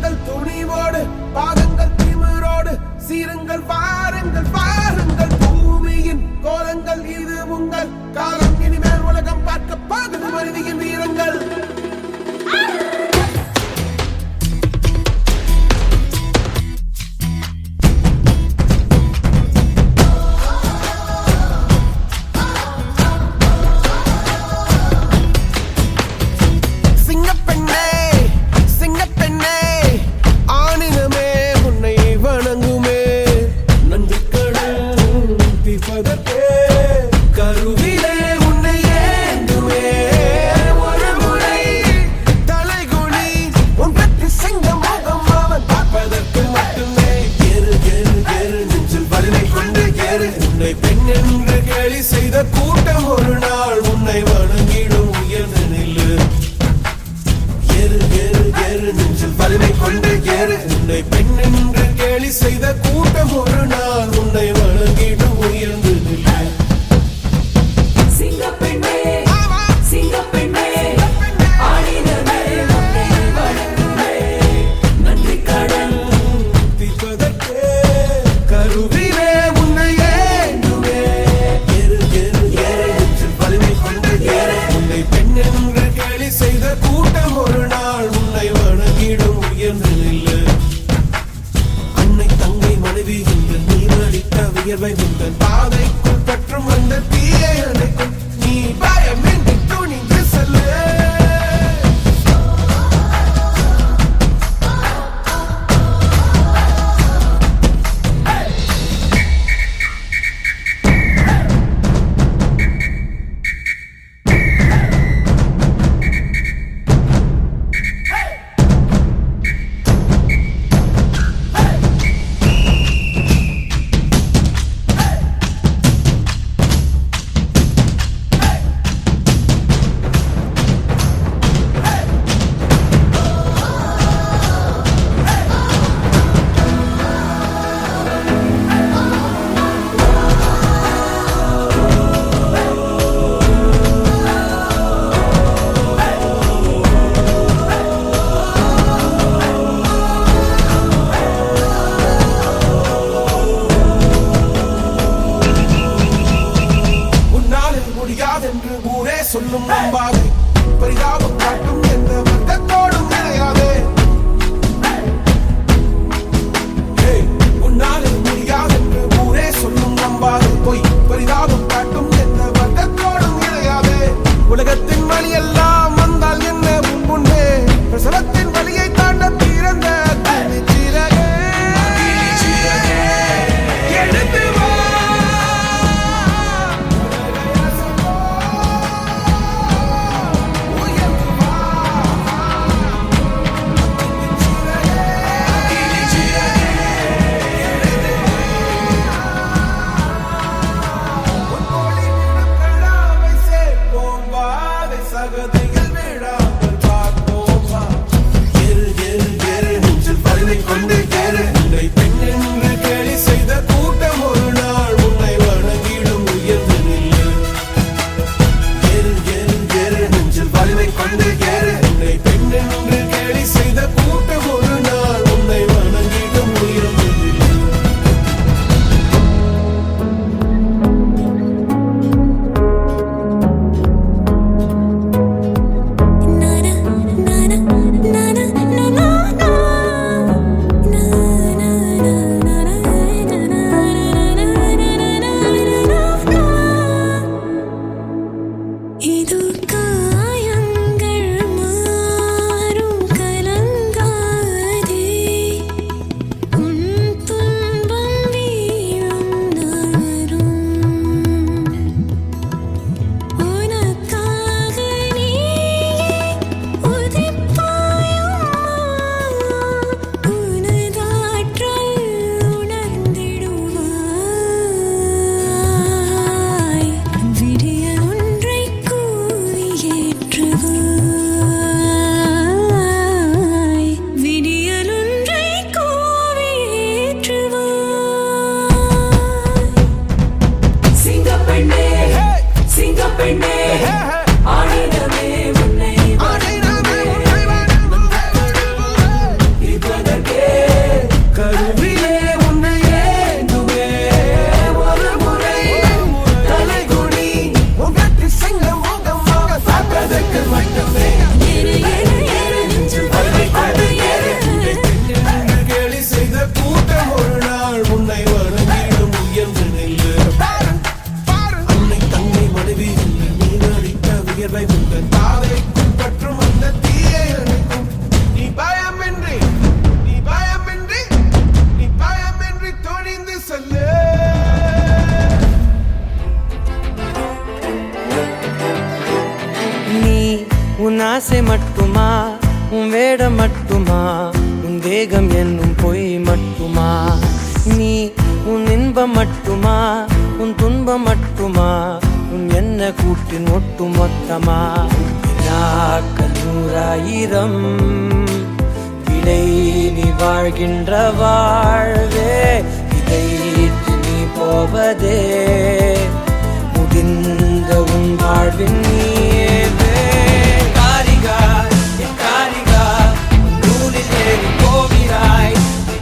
வாருங்கள் துணிவோடு பாதங்கள் திமிரோடு சீருங்கள் வாருங்கள் வாருங்கள் பூமியின் கோலங்கள் இது உங்கள் காலம் இனிமேல் உலகம் பார்க்க பாகுது மனிதியின் வீரங்கள் செய்த கூட்டம் ஒரு நாள் உன்னை வணங்கிடும் உயர்ந்து நில்லு ஏறு ஏறு ஏறு நெஞ்சில் வலிமை கொண்டு ஏறு உன்னை பெண் என்று கேலி செய்த கூட்டம் ஒரு நாள் உன்னை வணங்கிடும் உயர்ந்து நில்லு சிங்கப்பெண்ணே சிங்கப்பெண்ணே ஆடினமே உன்னை வணங்குமே நன்றி கடன் தீர்ப்பதற்கே கருவிலே உன்னை ஏந்துமே செய்த கூட்டம் ஒரு நாள் உன்னை வணங்கிடும் உயர்ந்து நில்லு அன்னை தங்கை மனைவி என்று நீர் அடித்த வியர்வை உண்டு ஆசை மட்டுமா, உன் வேடம் மட்டுமா, உன் தேகம் என்னும் பொய் மட்டுமா, நீ உன் இன்பம் மட்டுமா, உன் துன்பம் மட்டுமா, உன் என்ன கூட்டின் ஒட்டு மொத்தமா, நூறாயிரம் விடை நீ வாழ்கின்ற வாழ்வே, இதை நீ போவதே முடிந்த உன் வாழ்வின் நீவே. காரிகா என் காரிகா, உன் நூலில் ஏறி போகிறாய்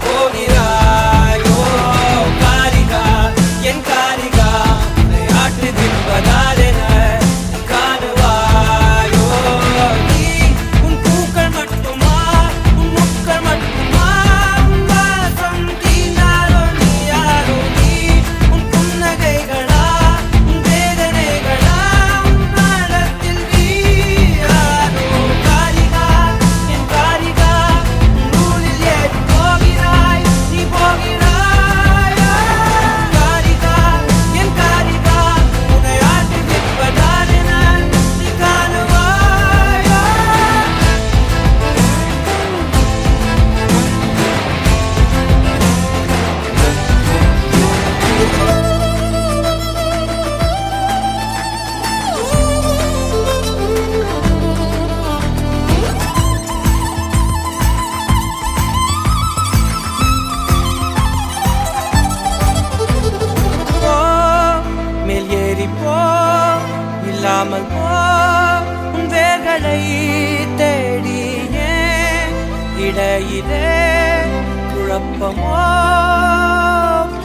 போகிறாய். ஓ காரிகா என் காரிகா, உன்னை ஆட்டு தின்பதாலென காணுவாயோ. நீ உன் பூக்கள் மட்டுமா, உன் முக்கள் மட்டுமா, உன் வாசம் தீண்டாரோ நீ யாரோ. நீ உன் புன்னகைகளா, உன் வேதனைகளா, உன் நாளத்தில் நீ யாரோ. காரிகா என் காரிகா, உன் நூலில் ஏறி போகிறாய் நீ போகிறாய். காரிகா என் காரிகா, உன்னை ஆட்டி நிற்பதாலென நீ காணுவாயோ. போ, மேல் ஏறி போ, இல்லாமல் போ, உன் வேர்களை தேடியே இடையிலே குழப்பமோ.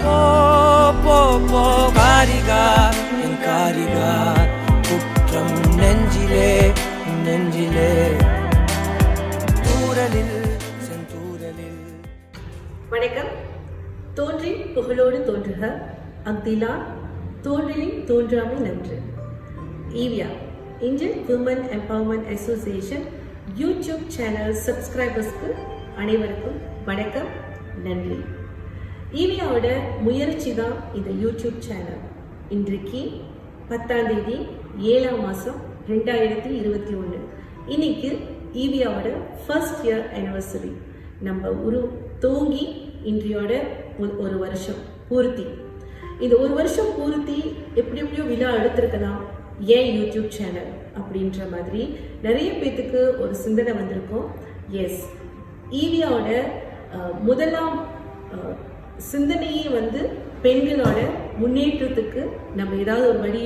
போ போ போ காரிகா என் காரிகா, குற்றம் நெஞ்சிலே நெஞ்சிலே, தூரலில் செந்தூரலில். வணக்கம். தோன்றி புகழோடு தோன்றுக, அக்திலா தோன்றலின் தோன்றாமை நன்று. Evia Indian women empowerment association YouTube channel சப்ஸ்கிரைபர்ஸ்க்கு அனைவருக்கும் வணக்கம், நன்றி. ஈவியாவோட முயற்சி தான் இந்த யூடியூப் சேனல். இன்றைக்கு 10ஆம் தேதி 7ஆம் மாதம் 2021. இன்னைக்கு ஈவியாவோட ஃபர்ஸ்ட் இயர் ஆனிவர்சரி. நம்ம தோங்கி இன்றையோட ஒரு வருஷம் பூர்த்தி. இந்த ஒரு வருஷம் பூர்த்தி எப்படி எப்படியோ விழா எடுத்திருக்கலாம், ஏன் யூடியூப் சேனல் அப்படின்ற மாதிரி நிறைய பேத்துக்கு ஒரு சிந்தனை வந்திருக்கும். எஸ், ஈவியாவோட முதலாம் சிந்தனையே பெண்களோட முன்னேற்றத்துக்கு நம்ம ஏதாவது ஒரு வழி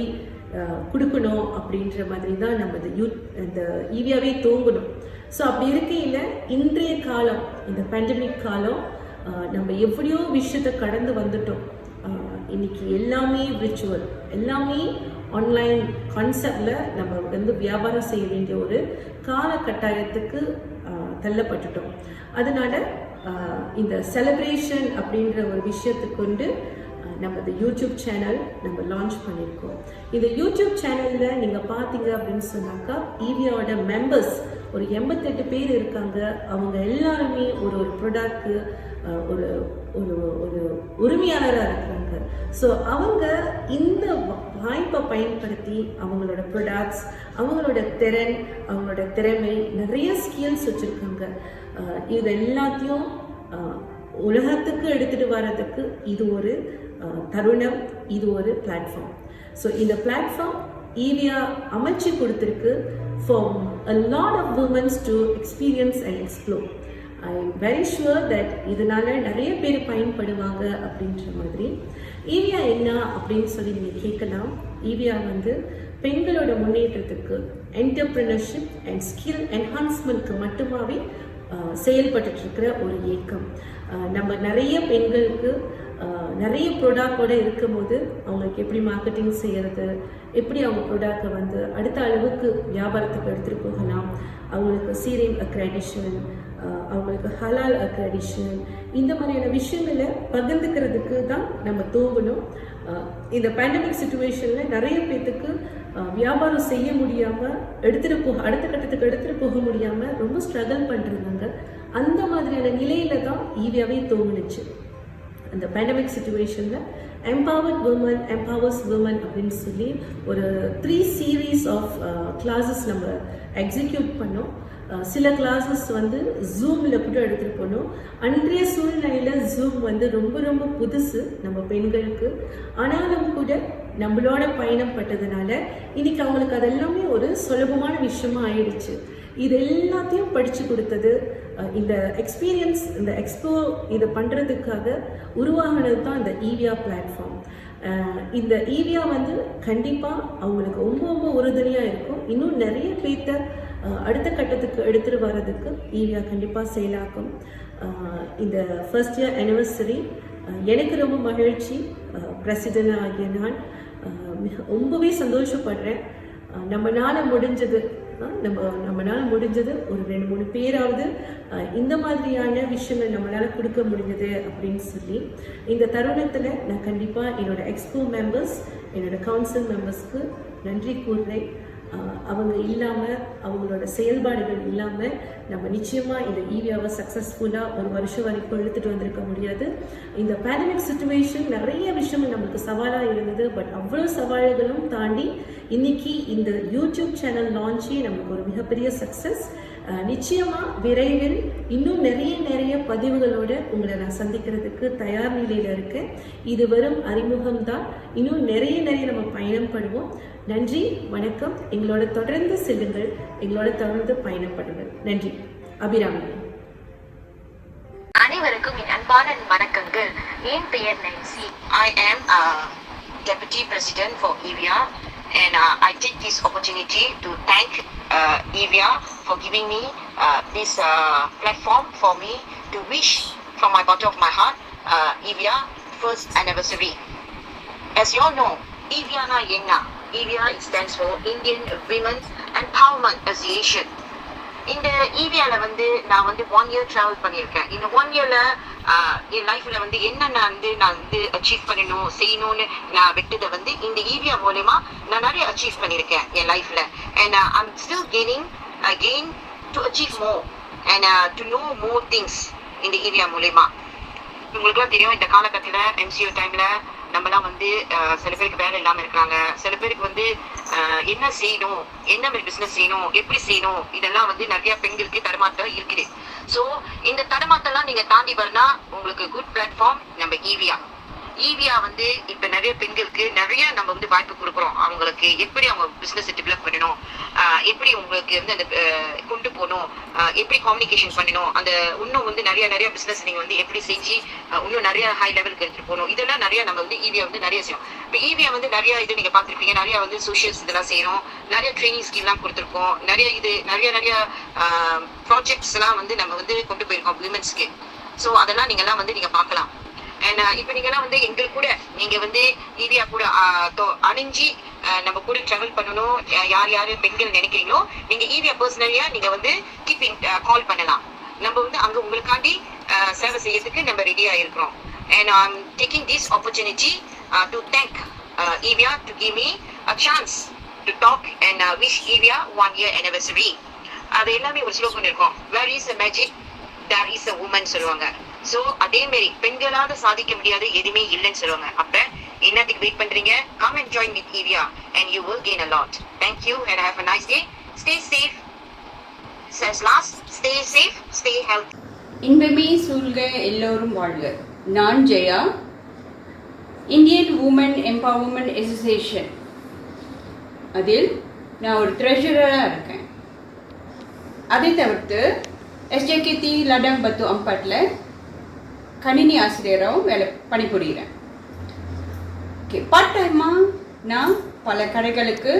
கொடுக்கணும் அப்படின்ற மாதிரி தான் நம்ம இந்த ஈவியாவே தூங்கணும். ஸோ அப்படி இருக்கையில் இன்றைய காலம், இந்த பேண்டமிக் காலம், நம்ம எப்படியோ விஷயத்தை கடந்து வந்துட்டோம். இன்னைக்கு எல்லாமே விர்ச்சுவல், எல்லாமே ஆன்லைன் கான்செப்டில் நம்ம வியாபாரம் செய்ய வேண்டிய ஒரு காலகட்டாயத்துக்கு தள்ளப்பட்டுட்டோம். அதனால இந்த செலிப்ரேஷன் அப்படின்ற ஒரு விஷயத்துக்கு கொண்டு நம்ம இந்த யூடியூப் சேனல் நம்ம லான்ச் பண்ணியிருக்கோம். இந்த யூடியூப் சேனலில் நீங்கள் பார்த்தீங்க அப்படின்னு சொன்னாக்கா, ஈவியாவோட மெம்பர்ஸ் ஒரு 88 பேர் இருக்காங்க. அவங்க எல்லாருமே ஒரு ப்ராடக்ட்க்கு ஒரு ஒரு ஒரு உரிமையாளராக இருக்கிறாங்க. ஸோ அவங்க இந்த வாய்ப்பை பயன்படுத்தி அவங்களோட ப்ராடக்ட்ஸ், அவங்களோட திறன், அவங்களோட திறமை, நிறைய ஸ்கில்ஸ் வச்சுருக்காங்க. இது எல்லாத்தையும் உலகத்துக்கு எடுத்துகிட்டு வர்றதுக்கு இது ஒரு தருணம், இது ஒரு பிளாட்ஃபார்ம். ஸோ இந்த பிளாட்ஃபார்ம் ஈவியா அமைச்சு கொடுத்துருக்கு for a lot of women to experience and explore. I am very sure that இதனால நிறைய பேர் பயன்படுவாங்க அப்படின்ற மாதிரி. ஈவியா என்ன அப்படின்னு சொல்லி நீங்கள் கேட்கலாம். ஈவியா பெண்களோட முன்னேற்றத்துக்கு, என்டர்பிரினர்ஷிப் அண்ட் ஸ்கில் என்ஹான்ஸ்மெண்ட்க்கு மட்டுமாவே செயல்பட்டு இருக்கிற ஒரு இயக்கம். நம்ம நிறைய பெண்களுக்கு நிறைய ப்ராடக்டோடு இருக்கும்போது அவங்களுக்கு எப்படி மார்க்கெட்டிங் செய்கிறது, எப்படி அவங்க ப்ராடக்டை அடுத்த அளவுக்கு வியாபாரத்துக்கு எடுத்துகிட்டு போகலாம், அவங்களுக்கு சீரிங் அக்ரெடிஷன், அவங்களுக்கு ஹலால் அக்ரெடிஷன், இந்த மாதிரியான விஷயங்களை பகிர்ந்துக்கிறதுக்கு தான் நம்ம தூங்கணும். இந்த பேண்டமிக் சுச்சுவேஷனில் நிறைய பேர்த்துக்கு வியாபாரம் செய்ய முடியாமல், அடுத்த கட்டத்துக்கு எடுத்துகிட்டு போக முடியாமல் ரொம்ப ஸ்ட்ரகிள் பண்ணுறாங்க. அந்த மாதிரியான நிலையில தான் ஈவியாவே தோணுச்சு. அந்த பேண்டமிக் சுச்சுவேஷனில் எம்பவர்ட் உமன் எம்பவர்ஸ் உமன் அப்படின்னு சொல்லி ஒரு 3 சீரீஸ் ஆஃப் கிளாஸஸ் நம்ம எக்ஸிக்யூட் பண்ணோம். சில கிளாஸஸ் வந்து ஜூமில் கூட எடுத்துகிட்டு போனோம். அன்றைய சூழ்நிலையில் ஜூம் வந்து ரொம்ப ரொம்ப புதுசு நம்ம பெண்களுக்கு. ஆனாலும் கூட நம்மளோட பயணம் பட்டதுனால இன்னைக்கு அவங்களுக்கு அதெல்லாமே ஒரு சுலபமான விஷயமா ஆயிடுச்சு. இது எல்லாத்தையும் படித்து கொடுத்தது இந்த எக்ஸ்பீரியன்ஸ், இந்த எக்ஸ்போ இதை பண்ணுறதுக்காக உருவாகினது தான் இந்த ஈவியா பிளாட்ஃபார்ம். இந்த ஈவியா வந்து கண்டிப்பாக அவங்களுக்கு ரொம்ப ரொம்ப உறுதுணையாக இருக்கும். இன்னும் நிறைய பேர்த்த அடுத்த கட்டத்துக்கு எடுத்துகிட்டு வர்றதுக்கு ஈவியா கண்டிப்பாக செயலாக்கும். இந்த ஃபர்ஸ்ட் இயர் அனிவர்சரி எனக்கு ரொம்ப மகிழ்ச்சி. பிரசிடென்ட் ஆகிய நான் ரொம்பவே சந்தோஷப்படுறேன். நம்மளால முடிஞ்சது ஒரு 2-3 பேராவது இந்த மாதிரியான விஷயங்கள் நம்மளால் கொடுக்க முடிஞ்சது அப்படின்னு சொல்லி இந்த தருணத்தில் நான் கண்டிப்பாக என்னோட எக்ஸ்போ மெம்பர்ஸ், என்னோட கவுன்சில் மெம்பர்ஸ்க்கு நன்றி கூறுறேன். அவங்க இல்லாமல், அவங்களோட செயல்பாடுகள் இல்லாமல் நம்ம நிச்சயமாக இந்த ஈவியாவை சக்ஸஸ்ஃபுல்லாக ஒரு வருஷம் வரைக்கும் எடுத்துகிட்டு வந்திருக்க முடியாது. இந்த பேண்டமிக் சுச்சுவேஷன் நிறைய விஷயங்கள் நமக்கு சவாலாக இருந்தது. பட் அவ்வளோ சவால்களும் தாண்டி இன்னைக்கு இந்த யூடியூப் சேனல் லான்ச்சே நமக்கு ஒரு மிகப்பெரிய சக்ஸஸ். நிச்சயமாக விரைவில் இன்னும் நிறைய பதிவுகளோடு உங்களை நான் சந்திக்கிறதுக்கு தயார் நிலையில் இருக்கேன். இது வெறும் அறிமுகம் தான். இன்னும் நிறைய நம்ம பயணம் பண்ணுவோம். நன்றி, வணக்கம். எங்களோட தொடர்ந்து செல்லுங்கள், எங்களோட தொடர்ந்து பயணப்படுங்கள். நன்றி. அபிராமி. அனைவருக்கும் என் அன்பான வணக்கங்கள். என் பெயர் Nancy. I am Deputy President for EVIA, and I take this opportunity to thank EVIA for giving me this platform for me to wish from my bottom of my heart EVIA first anniversary. As you all know, EVIA na enna? EVIA stands for Indian Women Empowerment Association. இந்த ஈவியால வந்து நான் வந்து 1 year travel பண்ணியிருக்கேன். இந்த 1 yearல என் லைஃப்ல வந்து என்ன நான் வந்து அச்சீவ் செய்யணும்னு நான் விட்டதை வந்து இந்த ஈவியா மூலமா நான் நிறைய அச்சீவ் பண்ணியிருக்கேன் என் லைஃப்ல. And I'm still going to achieve more and to know more things இந்த ஈவியா மூலமா. உங்களுக்குலாம் தெரியும், இந்த காலகட்டத்தில் MCO டைம்ல நம்மலாம் வந்து சில பேருக்கு வேலை இல்லாமல் இருக்கிறாங்க. சில பேருக்கு வந்து என்ன செய்யணும், என்ன மாதிரி பிஸ்னஸ் செய்யணும், எப்படி செய்யணும், இதெல்லாம் வந்து நிறைய பெண்களுக்கு தடமாட்டம் இருக்குது. ஸோ இந்த தடமாட்டெல்லாம் நீங்கள் தாண்டி வரனா உங்களுக்கு குட் பிளாட்ஃபார்ம் நம்ம ஈவியா வந்து இப்போ நிறைய பெண்களுக்கு நிறைய நம்ம வந்து வாய்ப்பு கொடுக்குறோம். அவங்களுக்கு எப்படி அவங்க பிஸ்னஸ் டெவலப் பண்ணணும், எப்படி உங்களுக்கு வந்து அந்த கொண்டு போகணும், எப்படி கம்யூனிகேஷன் பண்ணணும், அந்த இன்னும் வந்து நிறைய பிஸ்னஸ் நீங்கள் வந்து எப்படி செஞ்சு இன்னும் நிறைய ஹை லெவலுக்கு எடுத்துகிட்டு போகணும். இதெல்லாம் நிறைய நம்ம வந்து ஈவியா வந்து நிறைய செய்யும். இப்போ ஈவியா வந்து நிறைய இது நீங்கள் பார்த்துருப்பீங்க, நிறைய வந்து சோஷியல்ஸ் இதெல்லாம் செய்கிறோம், நிறைய ட்ரைனிங் ஸ்கீம்லாம் கொடுத்துருக்கோம், நிறைய ப்ராஜெக்ட்ஸ் எல்லாம் வந்து நம்ம வந்து கொண்டு போயிருக்கோம் விமென்ஸ்க்கு. ஸோ அதெல்லாம் நீங்கள்லாம் வந்து நீங்கள் பார்க்கலாம். அண்ட் இப்போ நீங்கள்லாம் வந்து எங்களுக்கு கூட நீங்கள் வந்து ஈவியா கூட அணிஞ்சு நம்ம கூட ட்ராவல் பண்ணணும், யார் பெண்கள் நினைக்கிறீங்களோ நீங்கள் ஈவியா பர்சனலியாக நீங்கள் வந்து கால் பண்ணலாம். நம்ம வந்து அங்கே உங்களுக்காண்டி சேவை செய்யறதுக்கு நம்ம ரெடியாக இருக்கிறோம். And I am taking this opportunity to thank Evia to give me a chance to talk and wish Evia 1 year anniversary. அது எல்லாமே ஒரு ஸ்லோகன் இருக்கும், where is a magic there is a woman சொல்லுவாங்க. ஸோ அதே மாதிரி பெண்களால சாதிக்க முடியாது எதுவுமே இல்லைன்னு சொல்லுவாங்க. அப்ப என்னத்துக்கு வெயிட் பண்றீங்க? Come and join with Evia and you will gain a lot. Thank you and have a nice day. Stay safe. Says last, stay safe, stay healthy. இன்பமே சூழ்க எல்லோரும் வாழ்க. நான் Jaya, Indian Women Empowerment Association அதில் நான் ஒரு ட்ரெஷரராக இருக்கேன். அதை தவிர்த்து SJKT லடாங் பத்து அம்பாட்டில் கணினி ஆசிரியராகவும் பணிபுரிகிறேன். ஓகே, பார்ட் டைமாக நான் பல கடைகளுக்கு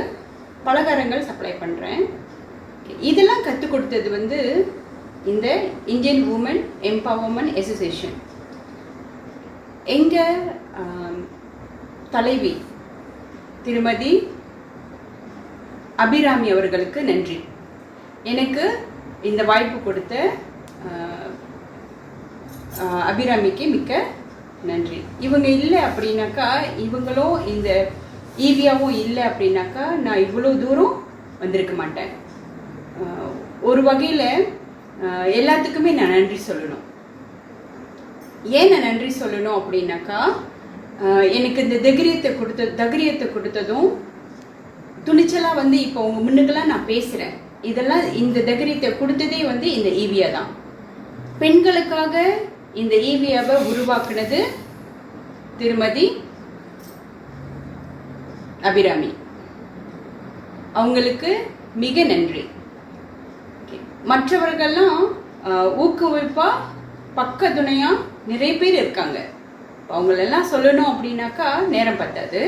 பலகாரங்கள் சப்ளை பண்ணுறேன். இதெல்லாம் கற்றுக் கொடுத்தது வந்து இந்த இந்தியன் உமன் எம்பவர்மெண்ட் அசோசியேஷன். எங்கள் தலைவி திருமதி அபிராமி அவர்களுக்கு நன்றி. எனக்கு இந்த வாய்ப்பு கொடுத்த அபிராமிக்கு மிக்க நன்றி. இவங்க இல்லை அப்படின்னாக்கா, இவங்களும் இந்த ஈவியாவும் இல்லை அப்படின்னாக்கா நான் இவ்வளோ தூரம் வந்திருக்க மாட்டேன். ஒரு வகையில் எல்லாத்துக்குமே நான் நன்றி சொல்லணும். ஏன் நான் நன்றி சொல்லணும் அப்படின்னாக்கா எனக்கு இந்த தைரியத்தை கொடுத்ததும் துணிச்சலாக வந்து இப்போ உங்க முன்னுக்கெல்லாம் நான் பேசுகிறேன். இதெல்லாம் இந்த தைரியத்தை கொடுத்ததே வந்து இந்த ஈவியா தான். பெண்களுக்காக இந்த ஈவியாவை உருவாக்குனது திருமதி அபிராமி. அவங்களுக்கு மிக நன்றி. மற்றவர்கள்லாம் ஊக்குவிப்பா பக்கத்துணையா நிறைய பேர் இருக்காங்க. அவங்களெல்லாம் சொல்லணும் அப்படின்னாக்கா நேரம் பத்தாது.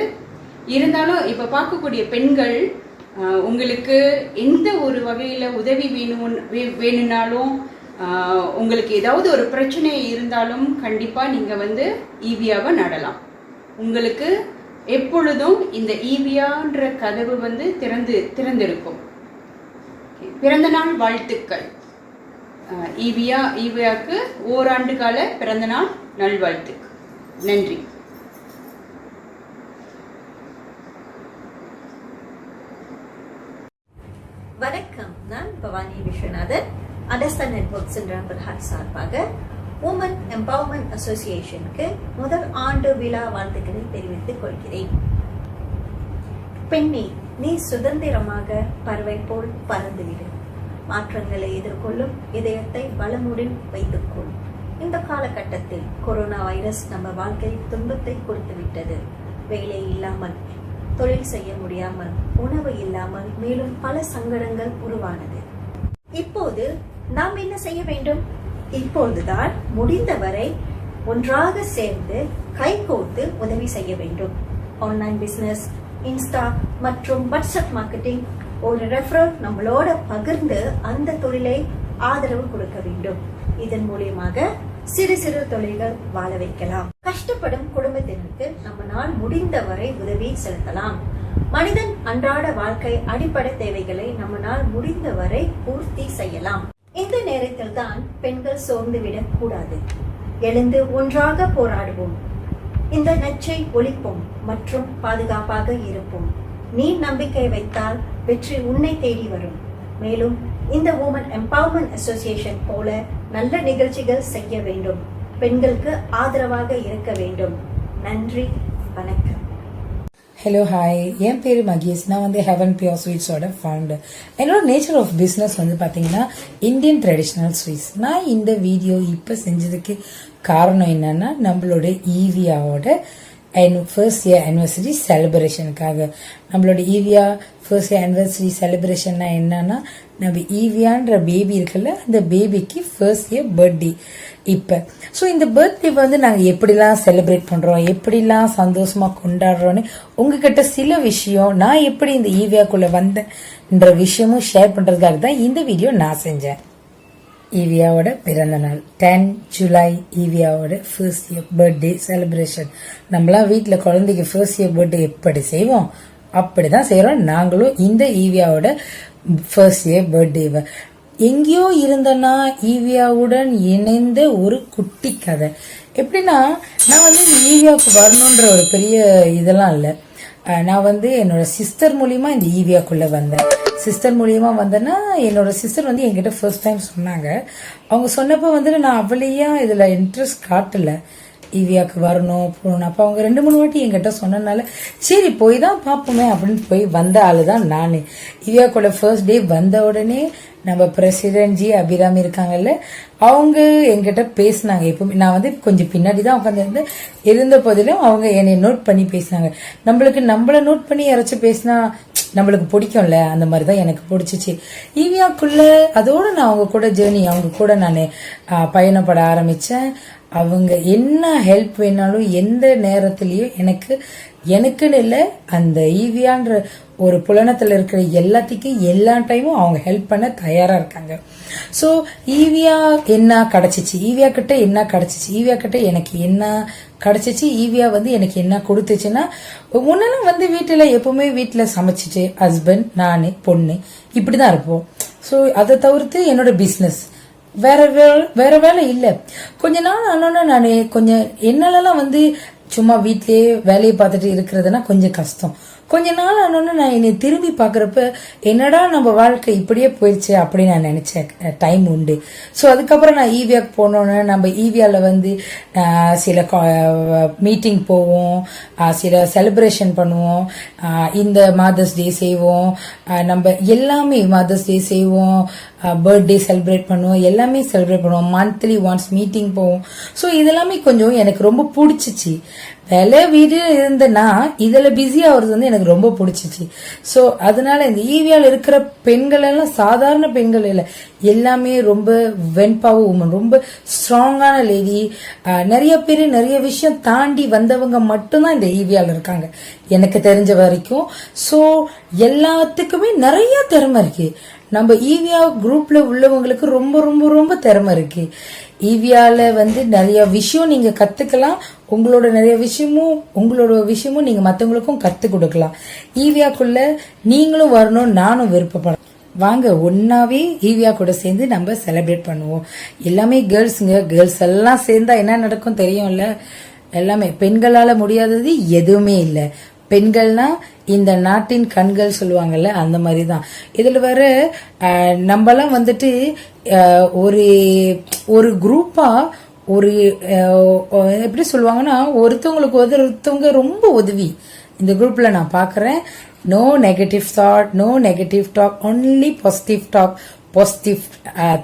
இருந்தாலும் இப்போ பார்க்கக்கூடிய பெண்கள் உங்களுக்கு எந்த ஒரு வகையில் உதவி வேணும்னாலும் உங்களுக்கு ஏதாவது ஒரு பிரச்சனை இருந்தாலும் கண்டிப்பாக நீங்கள் வந்து ஈவியாவை நடலாம். உங்களுக்கு எப்பொழுதும் இந்த ஈவியான்ற கதவு வந்து திறந்திருக்கும். பிறந்தநாள் வாழ்த்துக்கள். ஈவியாவுக்கு ஓராண்டு கால பிறந்தநாள் நல்வாழ்த்துக்கள். நன்றி. வணக்கம், நான் பவானி விஸ்வநாதன். அண்டர்ஸ்டாண்ட் நெட்வொர்க்ஸ் என்ற பிரஹாத் சார்பாக உமன் எம்பவர்மெண்ட் அசோசியேஷனுக்கு முதல் ஆண்டு விழா வாழ்த்துக்களை தெரிவித்துக் கொள்கிறேன். பெண்ணே, நீ சுதந்திரமாக பறவை போல் பறந்துவிடு. மாற்றங்களை எதிர்கொள்ளும் இதயத்தை வளமுடன் வைத்துக்கொள். இந்த காலகட்டத்தில் கொரோனா வைரஸ் நம்ம வாழ்க்கையில் துன்பத்தை கொடுத்துவிட்டது. வேலை இல்லாமல், தொழில் செய்ய முடியாமல், உணவு இல்லாமல் மேலும் பல சங்கடங்கள் உருவானது. இப்போது நாம் என்ன செய்ய வேண்டும்? இப்போதுதான் முடிந்தவரை ஒன்றாக சேர்ந்து கைகோர்த்து உதவி செய்ய வேண்டும். ஆன்லைன் பிசினஸ், இன்ஸ்டா மற்றும் வாட்ஸ்அப் மார்க்கெட்டிங் ஒரு ரெஃபரல் நம்மளோட பகிர்ந்து அந்த தொழிலை ஆதரவு கொடுக்க வேண்டும். இதன் மூலியமாக சிறு சிறு தொழில்கள் வாழ வைக்கலாம். கஷ்டப்படும் குடும்பத்தினருக்கு நம்மால் முடிந்தவரை உதவி செலுத்தலாம். மனிதன் அன்றாட வாழ்க்கை அடிப்படை தேவைகளை நம்மால் முடிந்தவரை பூர்த்தி செய்யலாம். இந்த நேரத்தில் தான் பெண்கள் சோர்ந்துவிடக் கூடாது. எழுந்து ஒன்றாக போராடுவோம். இந்த நச்சை ஒழிப்போம் மற்றும் பாதுகாப்பாக இருப்போம். நீ நம்பிக்கை வைத்தால் வெற்றி உன்னை தேடி வரும். மேலும் இந்த உமன் எம்பவர்மெண்ட் அசோசியேஷன் போல நல்ல நிகழ்ச்சிகள் செய்ய வேண்டும். பெண்களுக்கு ஆதரவாக இருக்க வேண்டும். நன்றி, வணக்கம். Hello, hi. என் பேர் மகேஷ். நான் வந்து ஹெவன் பியூர் ஸ்வீட்ஸோட ஃபவுண்டர். என்னோட நேச்சர் ஆஃப் பிஸ்னஸ் வந்து பார்த்தீங்கன்னா இந்தியன் ட்ரெடிஷ்னல் ஸ்வீட்ஸ். நான் இந்த வீடியோ இப்போ செஞ்சதுக்கு காரணம் என்னன்னா, நம்மளோட ஈவியாவோட ஃபர்ஸ்ட் இயர் ஆனிவர்சரி செலிப்ரேஷனுக்காக. நம்மளோட ஈவியா ஃபர்ஸ்ட் இயர் ஆனிவர்சரி செலிப்ரேஷன்னா என்னன்னா, நம்ம ஈவியான்ற பேபி இருக்குல்ல, அந்த பேபிக்கு ஃபர்ஸ்ட் இயர் பர்த்டே இப்போ. ஸோ இந்த பர்த்டே வந்து நாங்கள் எப்படிலாம் செலிப்ரேட் பண்ணுறோம், எப்படிலாம் சந்தோஷமாக கொண்டாடுறோன்னு உங்ககிட்ட சில விஷயம், நான் எப்படி இந்த ஈவியாக்குள்ளே வந்தேன்ற விஷயமும் ஷேர் பண்ணுறதுக்காக தான் இந்த வீடியோ நான் செஞ்சேன். ஈவியாவோட பிறந்த நாள் 10 ஜூலை ஈவியாவோட ஃபர்ஸ்ட் இயர் பர்த்டே செலிப்ரேஷன். நம்மளாம் வீட்டில் குழந்தைக்கு ஃபர்ஸ்ட் இயர் பர்த்டே எப்படி செய்வோம் அப்படிதான் செய்யறோம். நாங்களும் இந்த ஈவியாவோட ஃபர்ஸ்ட் இயர் பர்த்டேவை எங்கேயோ இருந்தனா ஈவியாவுடன் இணைந்த ஒரு குட்டி கதை. எப்படின்னா, நான் வந்து இந்த ஈவியாவுக்கு வரணுன்ற ஒரு பெரிய இதெல்லாம் இல்லை. நான் வந்து என்னோட சிஸ்டர் மூலியமா இந்த ஈவியாக்குள்ள வந்தேன். சிஸ்டர் மூலியமா வந்தேன்னா, என்னோட சிஸ்டர் வந்து என்கிட்ட ஃபர்ஸ்ட் டைம் சொன்னாங்க. அவங்க சொன்னப்போ வந்து நான் அவ்வளையா இதுல இன்ட்ரெஸ்ட் காட்டல, ஈவியாவுக்கு வரணும் போகணும். அப்போ அவங்க 2-3 வாட்டி என்கிட்ட சொன்னதுனால சரி போய் தான் பார்ப்போமே அப்படின்னு போய் வந்த ஆளு தான் நான். ஈவியாக்குள்ள ஃபர்ஸ்ட் டே வந்த உடனே நம்ம பிரசிடென்ட் ஜி அபிராமி இருக்காங்கல்ல, அவங்க என்கிட்ட பேசினாங்க. எப்பவுமே நான் வந்து கொஞ்சம் பின்னாடி தான் உட்காந்து இருந்த போதிலும் அவங்க என்னை நோட் பண்ணி பேசினாங்க. நம்மள நோட் பண்ணி யாராச்சும் பேசினா நம்மளுக்கு பிடிக்கும்ல, அந்த மாதிரி தான் எனக்கு பிடிச்சிச்சு. ஈவியாக்குள்ள அதோட நான் அவங்க கூட ஜேர்னி, அவங்க கூட நான் பயணப்பட ஆரம்பிச்சேன். அவங்க என்ன ஹெல்ப் வேணாலும் எந்த நேரத்திலயும் எனக்குன்னு இல்லை, அந்த ஈவியான்ற ஒரு புலனத்துல இருக்கிற எல்லாத்துக்கும் எல்லா டைமும் அவங்க ஹெல்ப் பண்ண தயாரா இருக்காங்க. சோ ஈவியா என்ன கிடைச்சிச்சு, ஈவியா கிட்ட என்ன கிடைச்சிச்சு, ஈவியா கிட்ட எனக்கு என்ன கிடைச்சிச்சு, ஈவியா வந்து எனக்கு என்ன கொடுத்துச்சுன்னா, முன்னெல்லாம் வந்து எப்பவுமே வீட்டுல சமைச்சிட்டு ஹஸ்பண்ட் நானு பொண்ணு இப்படிதான் இருப்போம். சோ அதை தவிர்த்து என்னோட பிசினஸ் வேற வேலை இல்ல. கொஞ்ச நாள் ஆனோன்னா நான் கொஞ்சம் என்னாலலாம் வந்து சும்மா வீட்லயே வேலையை பார்த்துட்டு இருக்கிறதுனா கொஞ்சம் கஷ்டம். கொஞ்ச நாள் ஆனோன்னு நான் என்னை திரும்பி பார்க்குறப்ப என்னடா நம்ம வாழ்க்கை இப்படியே போயிடுச்சு அப்படின்னு நான் நினச்சேன் டைம் உண்டு. ஸோ அதுக்கப்புறம் நான் ஈவியாக்கு போனோன்னே நம்ம ஈவியாவில் வந்து சில மீட்டிங் போவோம், சில செலிப்ரேஷன் பண்ணுவோம், இந்த மதர்ஸ் டே செய்வோம், நம்ம எல்லாமே மதர்ஸ் டே செய்வோம், பர்த்டே செலிப்ரேட் பண்ணுவோம், எல்லாமே செலிப்ரேட் பண்ணுவோம், மந்த்லி ஒன்ஸ் மீட்டிங் போவோம். ஸோ இதெல்லாமே கொஞ்சம் எனக்கு ரொம்ப பிடிச்சிச்சு. வேலை வீடு இருந்தேன்னா இதில் பிஸி ஆகுறது வந்து எனக்கு ரொம்ப பிடிச்சிச்சு. ஸோ அதனால இந்த ஈவியாவில் இருக்கிற பெண்கள் எல்லாம் சாதாரண பெண்கள் இல்லை, எல்லாமே ரொம்ப வெண்பவர் உமன், ரொம்ப ஸ்ட்ராங்கான லேடி. நிறைய பேர் நிறைய விஷயம் தாண்டி வந்தவங்க மட்டும்தான் இந்த ஈவியாவில் இருக்காங்க எனக்கு தெரிஞ்ச வரைக்கும். ஸோ எல்லாத்துக்குமே நிறைய திறமை இருக்கு. நம்ம ஈவியா குரூப்ல உள்ளவங்களுக்கு ரொம்ப ரொம்ப ரொம்ப திறமை இருக்கு. ஈவியால வந்து நிறைய விஷயம் நீங்க கத்துக்கலாம். உங்களோட விஷயமும் நீங்க மத்தவங்களுக்கும் கத்து கொடுக்கலாம். ஈவியாக்குள்ள நீங்களும் வரணும், நானும் விருப்பப்படுறேன். வாங்க ஒன்னாவே ஈவியா கூட சேர்ந்து நம்ம செலிப்ரேட் பண்ணுவோம். எல்லாமே கேர்ள்ஸ் எல்லாம் சேர்ந்தா என்ன நடக்கும் தெரியும்ல. எல்லாமே பெண்களால முடியாதது எதுவுமே இல்லை. பெண்கள்னா இந்த நாட்டின் கண்கள் சொல்லுவாங்கல்ல, அந்த மாதிரி தான். இதுல வர நம்மலாம் வந்துட்டு ஒரு குரூப்பா ஒரு எப்படி சொல்லுவாங்கன்னா ஒருத்தவங்களுக்கு ஒருத்தவங்க ரொம்ப உதவி இந்த குரூப்ல நான் பாக்குறேன். No negative thought, no negative talk, only positive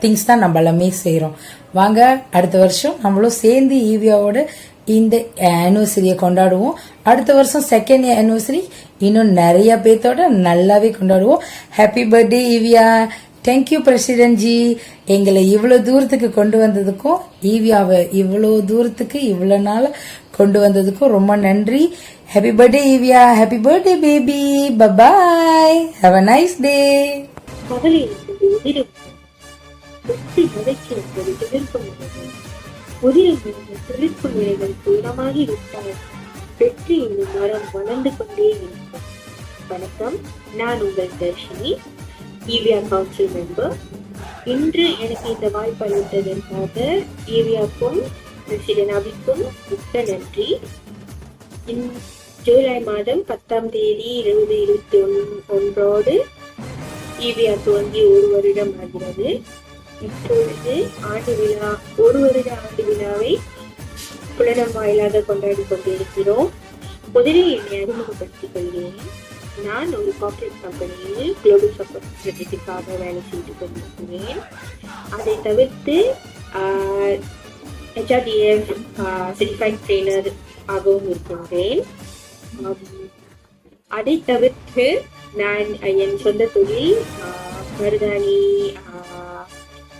things தான் நம்ம எல்லாமே செய்யறோம். வாங்க அடுத்த வருஷம் நம்மளும் சேர்ந்து ஈவியாவோட இந்த ஆனிவர்சரியை கொண்டாடுவோம். அடுத்த வருஷம் செகண்ட் ஆனிவர்சரி இன்னும் நிறைய பேர்த்தோட நல்லாவே கொண்டாடுவோம். Happy birthday Evia. Thank you president ji, எங்களை இவ்வளவு தூரத்துக்கு கொண்டு வந்ததுக்கும் ஈவியாவை இவ்வளவு தூரத்துக்கு இவ்வளவு நாள் கொண்டு வந்ததுக்கும் ரொம்ப நன்றி. Happy birthday Evia. Happy birthday baby. Bye. Have a nice day. திருப்பு நிலைகள் தூரமாகி விட்டால் வெற்றி என்னும் மரம் வளர்ந்து கொண்டே இருக்கும். வணக்கம், நான் உங்கள் தர்ஷினி, ஈவியா கவுன்சில் மெம்பர். இன்று எனக்கு இந்த வாய்ப்பு அளித்ததற்காக ஈவியாக்கும் பிரசிடென்ட் அபிக்கும் மிக்க நன்றி. ஜூலை மாதம் 10ஆம் தேதி 2021 ஈவியா துவங்கி 1 வருடம் ஆகிறது. இப்பொழுது ஆண்டு விழா, 1 வருட ஆண்டு விழாவை புலனம் வாயிலாக கொண்டாடி கொண்டிருக்கிறோம். முதலில் என்னை அறிமுகப்படுத்திக் கொள்கிறேன். நான் ஒரு கார்ப்பரேட் கம்பெனியில் குளோபல் சப்போர்ட் எக்ஸிக்யூட்டிவாக வேலை செய்து கொண்டிருக்கிறேன். அதை தவிர்த்து HRDF சர்டிஃபைட் ட்ரெய்னர் ஆகவும் இருக்கின்றேன். அதை தவிர்த்து நான் என் சொந்த தொழில்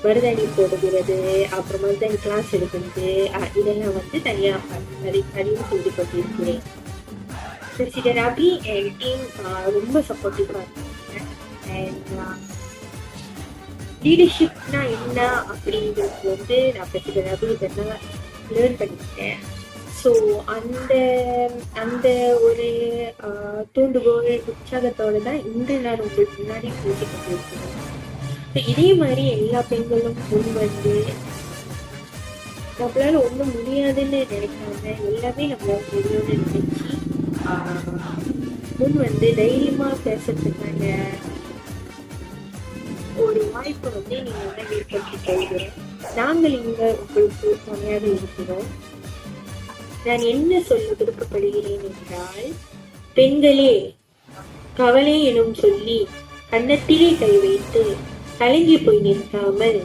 மருதாணி போடுகிறது, அப்புறம் மருதாணி கிளாஸ் எடுக்கிறது, இதெல்லாம் வந்து தனியாக அறிவு செய்து கொண்டிருக்கிறேன். பிரசிடென்ட் அபி என் டீம் ரொம்ப சப்போர்ட்டிவாக இருக்காங்க. அண்ட் லீடர்ஷிப்னா என்ன அப்படிங்கிறது வந்து நான் பிரசிடென்ட் அபி இதெல்லாம் லேர்ன் பண்ணிக்கிட்டேன். ஸோ அந்த ஒரு தூண்டுகோல் உற்சாகத்தோடு தான் இன்று நான் உங்களுக்கு முன்னாடி பேசிக் கொண்டிருக்கிறேன். இதே மாதிரி எல்லா பெண்களும் முன் வந்து நம்மளால ஒன்றும் முடியாதுன்னு நினைக்காம எல்லாமே நம்மளால முடியும்னு நினைச்சு முன் வந்து தைரியமா பேசுறதுக்கான ஒரு வாய்ப்பை வந்து நீங்க வந்து ஏற்படுத்திக்கொள்கிறேன். நாங்கள் இங்க உங்களுக்கு துணையாக இருக்கிறோம். நான் என்ன சொல்ல விருப்பப்படுகிறேன் என்றால், பெண்களே கவலை எனும் சொல்லி கன்னத்திலே கை வைத்து கலங்கி போய் நிற்காமல்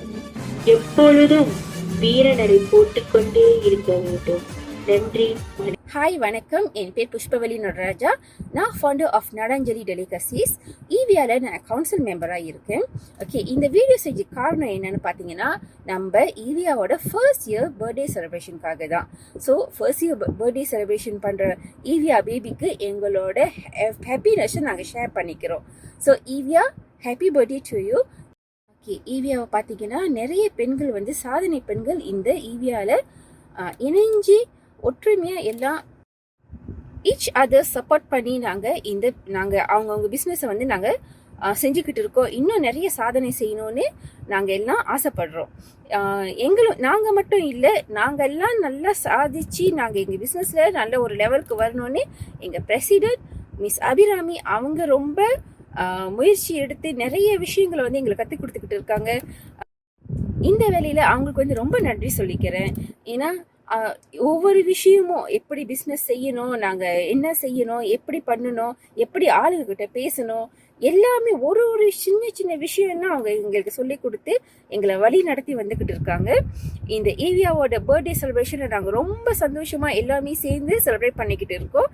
எப்பொழுதும் வீரநடை போட்டுக்கொண்டே இருக்க வேண்டும். நன்றி. ஹாய் வணக்கம், என் பேர் புஷ்பவலி நடராஜா. நான் ஃபவுண்டர் ஆஃப் நடாஞ்சலி டெலிகசிஸ். ஈவியாவில் நான் கவுன்சில் மெம்பராக இருக்கேன். ஓகே, இந்த வீடியோ செஞ்ச காரணம் என்னன்னு பார்த்தீங்கன்னா, நம்ம ஈவியாவோட ஃபர்ஸ்ட் இயர் பர்த்டே செலிப்ரேஷனுக்காக தான். So first year birthday celebration பண்ணுற ஈவியா பேபிக்கு எங்களோட ஹாப்பினஸை நாங்கள் ஷேர் பண்ணிக்கிறோம். So Evia, happy birthday to you. Okay, ஈவியாவை பார்த்தீங்கன்னா நிறைய பெண்கள் வந்து சாதனை பெண்கள் இந்த ஈவியாவில் இணைஞ்சி ஒற்றுமையாக எல்லாம் ஈச் அதர் சப்போர்ட் பண்ணி நாங்கள் அவங்கவுங்க பிஸ்னஸை வந்து நாங்கள் செஞ்சுக்கிட்டு இருக்கோம். இன்னும் நிறைய சாதனை செய்யணும்னு நாங்கள் எல்லாம் ஆசைப்படுறோம். நாங்கள் மட்டும் இல்லை, நாங்கள் எல்லாம் நல்லா சாதிச்சு நாங்கள் எங்கள் பிஸ்னஸில் நல்ல ஒரு லெவலுக்கு வரணும்னு எங்கள் பிரசிடென்ட் மிஸ் அபிராமி அவங்க ரொம்ப முயற்சி எடுத்து நிறைய விஷயங்களை வந்து எங்களை கற்றுக் கொடுத்துக்கிட்டு இருக்காங்க. இந்த வேலையில் அவங்களுக்கு வந்து ரொம்ப நன்றி சொல்லிக்கிறேன். ஏன்னா ஒவ்வொரு விஷயமும் எப்படி பிஸ்னஸ் செய்யணும், நாங்கள் என்ன செய்யணும், எப்படி பண்ணணும், எப்படி ஆளுங்கக்கிட்ட பேசணும், எல்லாமே ஒரு ஒரு சின்ன சின்ன விஷயம்னா அவங்க எங்களுக்கு சொல்லி கொடுத்து எங்களை வழி நடத்தி வந்துக்கிட்டு இருக்காங்க. இந்த ஈவியாவோட பர்த்டே செலிப்ரேஷனை நாங்கள் ரொம்ப சந்தோஷமாக எல்லாமே சேர்ந்து செலிப்ரேட் பண்ணிக்கிட்டு இருக்கோம்.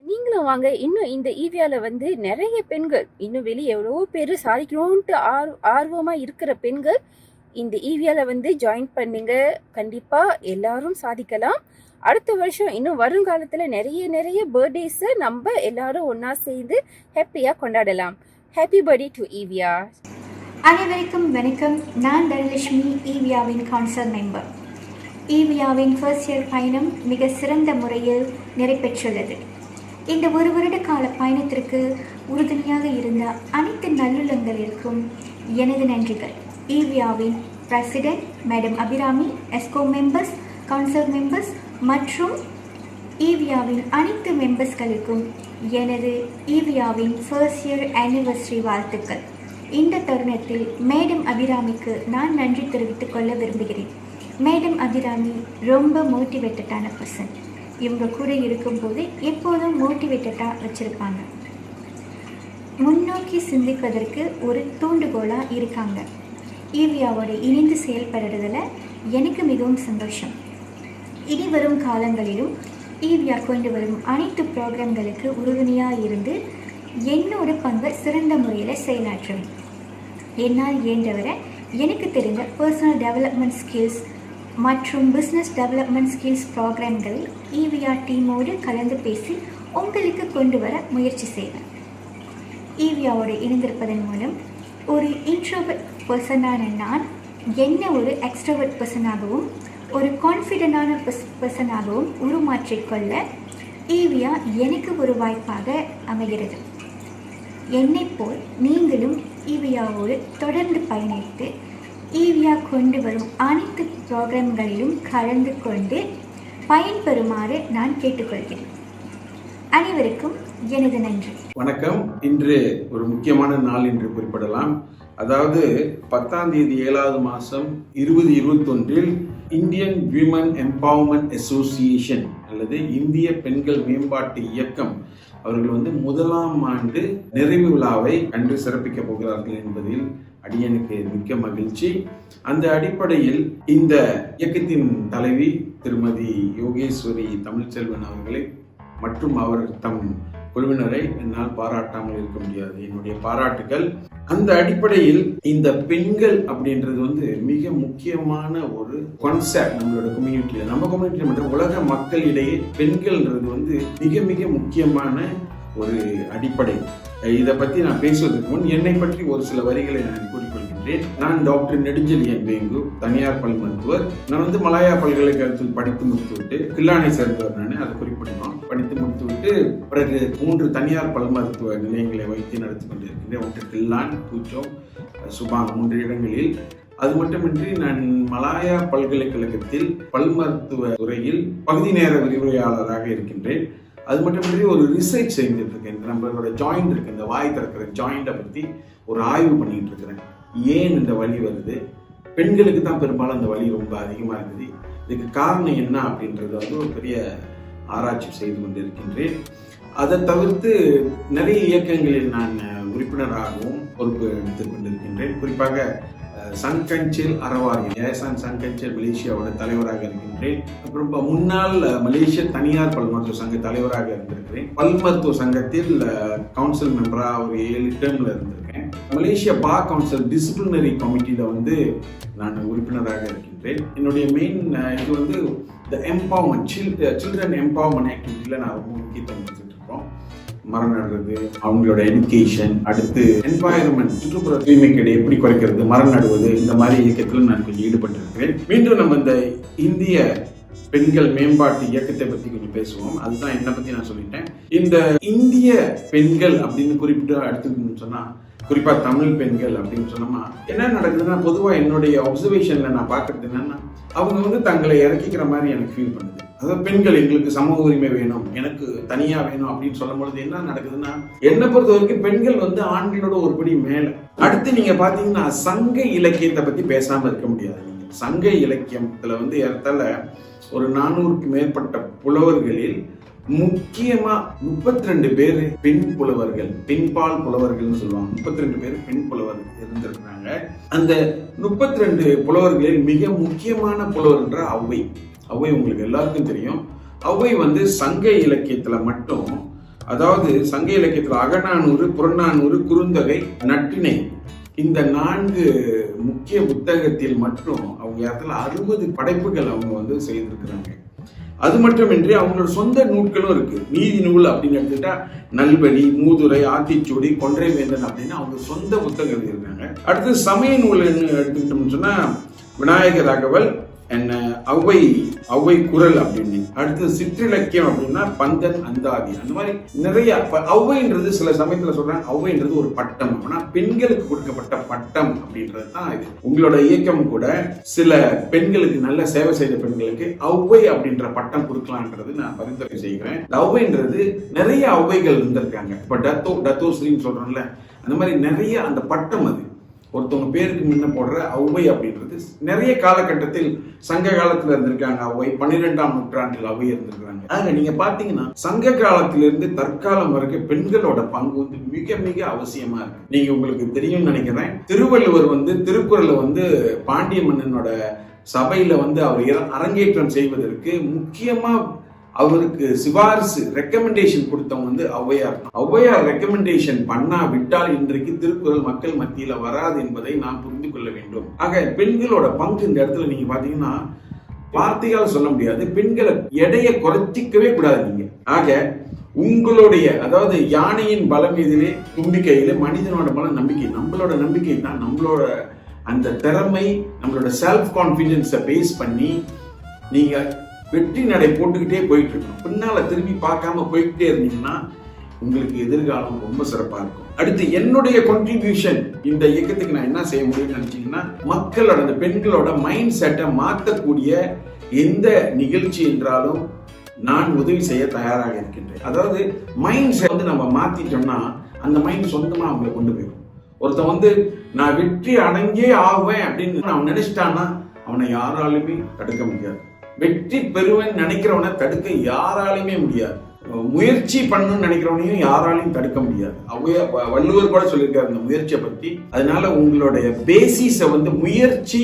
நீங்களும் வாங்க. இன்னும் இந்த ஈவியாவில் வந்து நிறைய பெண்கள் இன்னும் வெளியே எவ்வளோ பேர் சாதிக்கணும்ன்ட்டு ஆர்வமாக இருக்கிற பெண்கள் இந்த ஈவியாவில் வந்து ஜாயின் பண்ணுங்க. கண்டிப்பாக எல்லாரும் சாதிக்கலாம். அடுத்த வருஷம் இன்னும் வருங்காலத்தில் நிறைய பர்த்டேஸை நம்ம எல்லாரும் ஒன்றா சேர்ந்து ஹாப்பியாக கொண்டாடலாம். Happy birthday to Evia. அனைவருக்கும் வணக்கம். நான் தனலட்சுமி, ஈவியாவின் கவுன்சில் மெம்பர். ஈவியாவின் ஃபர்ஸ்ட் இயர் பயணம் மிக சிறந்த முறையில் நிறைவேற்றுள்ளது. இந்த ஒரு வருட கால பயணத்திற்கு உறுதுணையாக இருந்த அனைத்து நல்லுள்ளங்களிற்கும் எனது நன்றிகள். ஈவியாவின் பிரசிடென்ட் மேடம் அபிராமி, எஸ்கோ மெம்பர்ஸ், கவுன்சில் மெம்பர்ஸ் மற்றும் ஈவியாவின் அனைத்து மெம்பர்ஸ்களுக்கும் எனது ஈவியாவின் ஃபர்ஸ்ட் இயர் ஆனிவர்சரி வாழ்த்துக்கள். இந்த தருணத்தில் மேடம் அபிராமிக்கு நான் நன்றி தெரிவித்துக் கொள்ள விரும்புகிறேன். மேடம் அபிராமி ரொம்ப மோட்டிவேட்டடான பர்சன். இவங்க கூட இருக்கும்போது எப்போதும் மோட்டிவேட்டடாக வச்சுருப்பாங்க. முன்னோக்கி சிந்திப்பதற்கு ஒரு தூண்டுகோலாக இருக்காங்க. ஈவியாவோட இணைந்து செயல்படுறதுல எனக்கு மிகவும் சந்தோஷம். இனி வரும் காலங்களிலும் ஈவியா கொண்டு வரும் அனைத்து ப்ரோக்ராம்களுக்கு உறுதுணையாக இருந்து என்னோட பங்கை சிறந்த முறையில் செயலாற்றுவேன். என்னால் இயன்றவரை எனக்கு தெரிந்த பர்சனல் டெவலப்மெண்ட் ஸ்கில்ஸ் மற்றும் பிஸ்னஸ் டெவலப்மெண்ட் ஸ்கில்ஸ் ப்ரோக்ராம்களில் ஈவியா டீமோடு கலந்து பேசி உங்களுக்கு கொண்டு வர முயற்சி செய்வேன். ஈவியாவோடு இணைந்திருப்பதன் மூலம் ஒரு இன்ட்ரோவர்ட் பர்சனான நான் என்ன ஒரு எக்ஸ்ட்ரோவர்ட் பர்சனாகவும் ஒரு கான்ஃபிடென்டான பர்சனாகவும் உருமாற்றிக்கொள்ள ஈவியா எனக்கு ஒரு வாய்ப்பாக அமைகிறது. என்னை போல் நீங்களும் ஈவியாவோடு தொடர்ந்து பயணித்து ஈவியா கொண்டு வரும் அனைத்து ப்ரோக்ராம்களிலும் கலந்து கொண்டு பயன்பெறுமாறு நான் கேட்டுக்கொள்கிறேன். அனைவருக்கும் எனது நன்றி. வணக்கம். இன்று ஒரு முக்கியமான நாள் என்று குறிப்பிடலாம். அதாவது 10ஆம் தேதி 7வது மாதம் 2021 இந்தியன் விமன் எம்பவர்மெண்ட் அசோசியேஷன் அல்லது இந்திய பெண்கள் மேம்பாட்டு இயக்கம் அவர்கள் முதலாம் ஆண்டு நிறைவு விழாவை அன்று சிறப்பிக்க போகிறார்கள் என்பதில் அடியனுக்கு மிக்க மகிழ்ச்சி. அந்த அடிப்படையில் இந்த இயக்கத்தின் தலைவி திருமதி யோகேஸ்வரி தமிழ்ச்செல்வன் அவர்களை மற்றும் அவர் தம் குழுவினரை என்னால் பாராட்டாமல் இருக்க முடியாது. என்னுடைய பாராட்டுகள். அந்த அடிப்படையில் இந்த பெண்கள் அப்படின்றது மிக முக்கியமான ஒரு கான்செப்ட் நம்மளோட கம்யூனிட்டியில. நம்ம கம்யூனிட்டியில மட்டும் உலக மக்களிடையே பெண்கள்ன்றது மிக மிக முக்கியமான ஒரு அடிப்படை. இதை பற்றி நான் பேசுவதற்கு முன் என்னை பற்றி ஒரு சில வரிகளை நான் கூறிக்கொள்கின்றேன். நான் டாக்டர் நெடுஞ்செழியன் வேங்கு, தனியார் பல் மருத்துவர். நான் மலாயா பல்கலைக்கழகத்தில் படித்து முடித்துவிட்டு கில்லானை சேர்ந்தவர். நான் அதை குறிப்பிடணும். படித்து முடித்துவிட்டு பிறகு 3 தனியார் பல் மருத்துவ நிலையங்களை வைத்து நடத்தி கொண்டிருக்கின்றேன். ஒன்று கில்லான், பூச்சோம், சுபாங் 3 இடங்களில். அது மட்டுமின்றி நான் மலாயா பல்கலைக்கழகத்தில் பல் மருத்துவ துறையில் பகுதி நேர விரிவுரையாளராக இருக்கின்றேன். அது மட்டுமின்றி ஒரு ரிசர்ச் செஞ்சுட்டு இருக்கேன். நம்மளோட ஜாயிண்ட் இருக்கு, இந்த வாய் திறக்கிற ஜாயிண்டை பற்றி ஒரு ஆய்வு பண்ணிட்டு இருக்கிறேன். ஏன் இந்த வலி வருது? பெண்களுக்கு தான் பெரும்பாலும் அந்த வலி ரொம்ப அதிகமாக இருக்குது. இதுக்கு காரணம் என்ன அப்படின்றது ஒரு பெரிய ஆராய்ச்சி செய்து கொண்டு இருக்கின்றேன். அதை தவிர்த்து நிறைய இயக்கங்களில் நான் உறுப்பினராகவும் பொறுப்பு எடுத்துக் கொண்டிருக்கின்றேன். குறிப்பாக சங்கஞ்சேல் அறவாரியம், ஏசான் சங்கஞ்சேல் மலேசியாவோட தலைவராக இருக்கின்றேன். அப்புறம் முன்னாள் மலேசிய தனியார் பல் மருத்துவ சங்க தலைவராக இருந்திருக்கிறேன். பல் மருத்துவ சங்கத்தில் கவுன்சில் மெம்பரா ஒரு 7 டேர்ம்ல இருந்திருக்கேன். மலேசியா பா கவுன்சில் டிசிப்ளினரி கமிட்டியில நான் உறுப்பினராக இருக்கின்றேன். என்னுடைய மெயின் இது த எம்பவர்மெண்ட் சில்ட்ரன் எம்பவர்மெண்ட் ஆக்டிவிட்டியில நான் ரொம்ப முக்கியத்துவம் கொடுத்துட்டு இருக்கோம். மரம் நடுறது, அவங்களோட எஜுகேஷன், அடுத்து என்வாயர்மெண்ட், சுற்றுப்புற தூய்மைக்கேடு எப்படி குறைக்கிறது, மரம் நடுவது, இந்த மாதிரி இயக்கத்தில் நான் கொஞ்சம் ஈடுபட்டிருக்கிறேன். மீண்டும் நம்ம இந்த இந்திய பெண்கள் மேம்பாட்டு இயக்கத்தை பத்தி கொஞ்சம் பேசுவோம். அதுதான் என்னை பத்தி நான் சொல்லிட்டேன். இந்த இந்திய பெண்கள் அப்படின்னு குறிப்பிட்டு எடுத்துக்கணும்னு சொன்னா, குறிப்பா தமிழ் பெண்கள் அப்படின்னு சொன்னோம்னா என்ன நடக்குதுன்னா, பொதுவா என்னுடைய அப்சர்வேஷன்ல நான் பாக்குறது என்னன்னா, அவங்க தங்களை இறக்கிக்கிற மாதிரி எனக்கு ஃபீல் பண்ணுது. அதாவது பெண்கள் எங்களுக்கு சம உரிமை வேணும், எனக்கு தனியா வேணும் அப்படின்னு சொல்லும் பொழுது என்ன நடக்குதுன்னா, என்னை பொறுத்த வரைக்கும் பெண்கள் வந்து ஆண்களோட ஒருபடி மேல. அடுத்து நீங்க பாத்தீங்கன்னா சங்க இலக்கியத்தை பத்தி பேசாம இருக்க முடியாது. சங்க இலக்கியத்துல வந்து ஏறத்தாழ ஒரு 400க்கு மேற்பட்ட புலவர்களில் முக்கியமா 32 பேர் பெண் புலவர்கள், பெண்பால் புலவர்கள் சொல்லுவாங்க. 32 பேர் பெண் புலவர்கள் இருந்திருக்கிறாங்க. அந்த 32 புலவர்களில் மிக முக்கியமான புலவர் என்ற ஔவை. ஔவை உங்களுக்கு எல்லாருக்கும் தெரியும். ஔவை வந்து சங்க இலக்கியத்துல மட்டும், அதாவது சங்க இலக்கியத்துல அகநானூறு, புறநானூறு, குறுந்தொகை, நற்றிணை, இந்த 4 முக்கிய புத்தகத்தில் மட்டும் அவங்க இடத்துல 60 படைப்புகள் அவங்க வந்து செய்திருக்கிறாங்க. அது மட்டுமின்றி அவங்களோட சொந்த நூல்களும் இருக்கு. நீதி நூல் அப்படின்னு எடுத்துக்கிட்டா நல்வழி, மூதுரை, ஆத்திச்சூடி, கொன்றை வேந்தன் அப்படின்னு அவங்க சொந்த புத்தகங்கள் இருக்காங்க. அடுத்து சமய நூல் எடுத்துக்கிட்டோம்னு சொன்னா விநாயக ராகவல், என்ன ஔவை குரல் அப்படின்னு. அடுத்து சிற்றிலக்கியம் அப்படின்னா பந்தன், அந்தாதி, அந்த மாதிரி நிறைய. ஔவைன்றது சில சமயத்துல சொல்றாங்க ஔவைன்றது ஒரு பட்டம், ஆனா பெண்களுக்கு கொடுக்கப்பட்ட பட்டம் அப்படின்றது தான் இது. உங்களோட இயக்கம் கூட சில பெண்களுக்கு நல்ல சேவை செய்த பெண்களுக்கு ஔவை அப்படின்ற பட்டம் கொடுக்கலான்றது நான் பரிந்துரை செய்கிறேன். ஔவைன்றது நிறைய ஔவைகள் இருந்திருக்காங்க. இப்ப டத்தோஸ்ரீன்னு சொல்றோம்ல, அந்த மாதிரி நிறைய அந்த பட்டம், அது ஒருத்தவங்க பேருக்கு முன்ன போடுற ஔவை அப்படின்றது நிறைய காலகட்டத்தில் சங்க காலத்துல இருந்திருக்காங்க. ஔவை 12ஆம் நூற்றாண்டில் ஔவை இருந்திருக்காங்க. ஆக நீங்க பாத்தீங்கன்னா சங்க காலத்திலிருந்து தற்காலம் வரைக்கும் பெண்களோட பங்கு வந்து மிக மிக அவசியமா இருக்கு. நீங்க உங்களுக்கு தெரியும் நினைக்கிறேன், திருவள்ளுவர் வந்து திருக்குறளை வந்து பாண்டிய மன்னனோட சபையில வந்து அவர் அரங்கேற்றம் செய்வதற்கு முக்கியமா அவருக்கு சிபாரிசு ரெக்கமெண்டேஷன் கொடுத்தவங்க வந்து ஔவையார். ஔவையார் ரெக்கமெண்டேஷன் பண்ணா விட்டால் இன்றைக்கு திருக்குறள் மக்கள் மத்தியில வராது என்பதை நாம் புரிந்து கொள்ள வேண்டும். ஆக பெண்களோட பங்கு இந்த இடத்துல நீங்க பாத்தீங்கன்னா வார்த்தையால் சொல்ல முடியாது. பெண்களை எடையை குறைச்சிக்கவே கூடாது நீங்க. ஆக உங்களுடைய, அதாவது யானையின் பலம் எதிலே தும்பிக்கையிலே மனிதனோட பலம் நம்பிக்கை. நம்மளோட நம்பிக்கை தான் நம்மளோட அந்த திறமை, நம்மளோட செல்ஃப் கான்பிடன்ஸை பேஸ் பண்ணி நீங்க வெற்றி நடை போட்டுக்கிட்டே போயிட்டு இருக்கணும். பின்னால திரும்பி பார்க்காம போய்கிட்டே இருந்தீங்கன்னா உங்களுக்கு எதிர்காலம் ரொம்ப சிறப்பா இருக்கும். அடுத்து என்னுடைய கான்ட்ரிபியூஷன் இந்த இயக்கத்துக்கு நான் என்ன செய்ய முடியும்னு நினைச்சீங்கன்னா, மக்களோட அந்த பெண்களோட மைண்ட் செட்டை மாற்றக்கூடிய எந்த நிகழ்ச்சி என்றாலும் நான் உதவி செய்ய தயாராக இருக்கின்றேன். அதாவது மைண்ட் செட் வந்து நம்ம மாத்திட்டோம்னா அந்த மைண்ட் சொந்தமா அவங்களை கொண்டு போயிடும். ஒருத்தன் வந்து நான் வெற்றி அடைஞ்சே ஆவேன் அப்படின்னு அவன் நினைச்சிட்டான்னா அவனை யாராலுமே தடுக்க முடியாது. வெற்றி பெறுவேன் நினைக்கிறவனை தடுக்க யாராலையுமே முடியாது. முயற்சி பண்ணணும்னு நினைக்கிறவனையும் யாராலையும் தடுக்க முடியாது. வள்ளுவர் கூட சொல்லியிருக்காரு இந்த முயற்சியை பத்தி. அதனால உங்களுடைய பேசிஸை வந்து முயற்சி,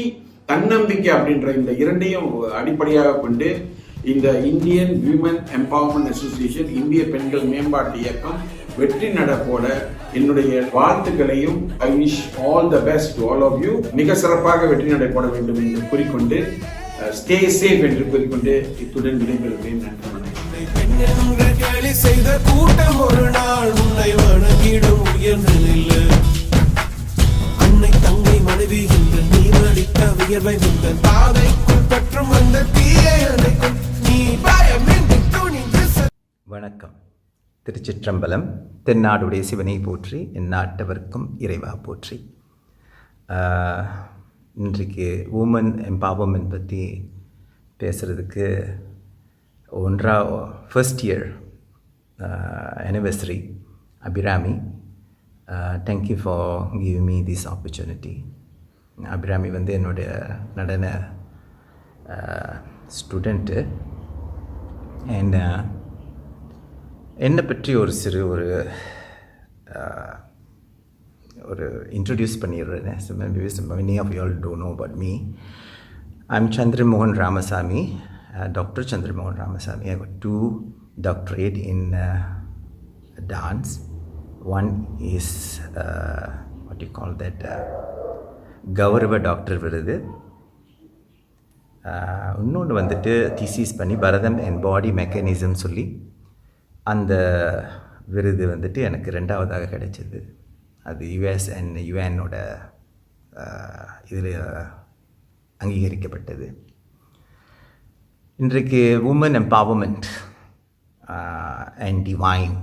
தன்னம்பிக்கை அப்படின்ற இந்த இரண்டையும் அடிப்படையாக கொண்டு இந்த இந்தியன் விமன் எம்பவர்மெண்ட் அசோசியேஷன், இந்திய பெண்கள் மேம்பாட்டு இயக்கம் வெற்றி நடப்போட என்னுடைய வாழ்த்துக்களையும் I wish all the best to all of you. மிக சிறப்பாக வெற்றி நடைபெற வேண்டும் என்று கூறிக்கொண்டு ஸ்டே சேஃப் என்று கூறிக்கொண்டு இத்துடன் விடைபெறுகிறேன். நன்றி. கேலி செய்த கூட்டம் ஒரு நாள் உன்னை வணங்கிடும் உயர்ந்து நில்லு. அன்னை, தங்கை, மனைவி என்று நீ அளித்த வியர்வை உங்கள் பாதைக்குள் பற்றும் வந்த தீயை அணைக்கும் நீ பயமின்றி துணிந்து. வணக்கம். திருச்சிற்றம்பலம். தென்னாடுடைய சிவனை போற்றி, எந்நாட்டவர்க்கும் இறைவா போற்றி. இன்றைக்கு உமன் எம்பவர்மெண்ட் பற்றி பேசுகிறதுக்கு first year anniversary. Abirami, thank you for giving me this opportunity. Abirami வந்து என்னுடைய நடன ஸ்டூடெண்ட்டு. அண்ட் என்னை பற்றி ஒரு introduce பண்ணிடுறேன். So many of you all don't know about me. I'm Chandramohan Ramasamy, Dr. Chandramohan Ramasamy. I got 2 doctorate in dance. One is what do you call that, Gaurava Doctor விருது. இன்னொன்று வந்துட்டு thesis பண்ணி பரதம் and body mechanism சொல்லி அந்த விருது வந்துட்டு எனக்கு 2வதாக கிடைச்சது. அது யுஎஸ் அண்ட் யுஎனோட இதில் அங்கீகரிக்கப்பட்டது. இன்றைக்கு உமன் எம்பவர்மெண்ட் அண்ட் டிவைன்,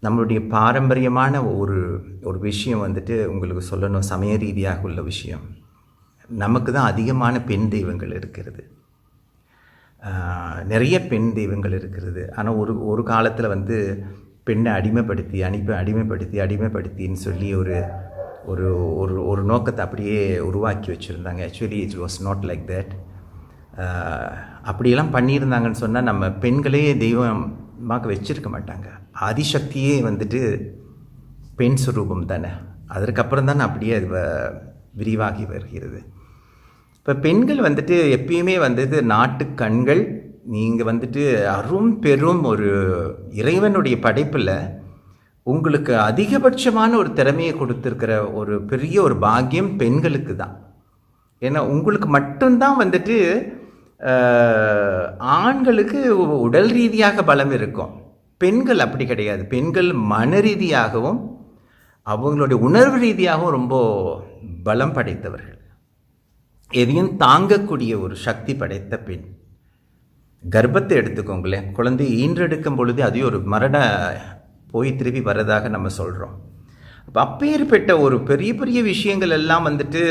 நம்மளுடைய பாரம்பரியமான ஒரு விஷயம் வந்துட்டு உங்களுக்கு சொல்லணும். சமய ரீதியாக உள்ள விஷயம். நமக்கு தான் அதிகமான பெண் தெய்வங்கள் இருக்கிறது. நிறைய பெண் தெய்வங்கள் இருக்கிறது. ஆனால் ஒரு காலத்தில் வந்து பெண்ணை அடிமைப்படுத்தின்னு சொல்லி ஒரு ஒரு ஒரு ஒரு நோக்கத்தை அப்படியே உருவாக்கி வச்சுருந்தாங்க. Actually it was not like that. அப்படியெல்லாம் பண்ணியிருந்தாங்கன்னு சொன்னால் நம்ம பெண்களே தெய்வமாக வச்சுருக்க மாட்டாங்க. ஆதிசக்தியே வந்துட்டு பெண் சுரூபம் தானே. அதற்கப்புறம் தானே அப்படியே அது விரிவாகி வருகிறது. இப்போ பெண்கள் வந்துட்டு எப்பயுமே வந்துட்டு நாட்டு கண்கள். நீங்கள் வந்துட்டு அரும் பெரும் ஒரு இறைவனுடைய படைப்பில் உங்களுக்கு அதிகபட்சமான ஒரு திறமையை கொடுத்துருக்கிற ஒரு பெரிய ஒரு பாக்கியம் பெண்களுக்கு தான். ஏன்னா உங்களுக்கு மட்டும்தான் வந்துட்டு ஆண்களுக்கு உடல் ரீதியாக பலம் இருக்கும். பெண்கள் அப்படி கிடையாது. பெண்கள் மன ரீதியாகவும் அவங்களுடைய உணர்வு ரீதியாகவும் ரொம்ப பலம் படைத்தவர்கள். எதையும் தாங்கக்கூடிய ஒரு சக்தி படைத்த பெண். கர்ப்பத்தை எடுத்துக்கோங்களேன். குழந்தை ஈன்றெடுக்கும் பொழுது அது ஒரு மரண போய் திருப்பி வர்றதாக நம்ம சொல்கிறோம். அப்போ அப்பேற்பட்ட ஒரு பெரிய பெரிய விஷயங்கள் எல்லாம் வந்துட்டு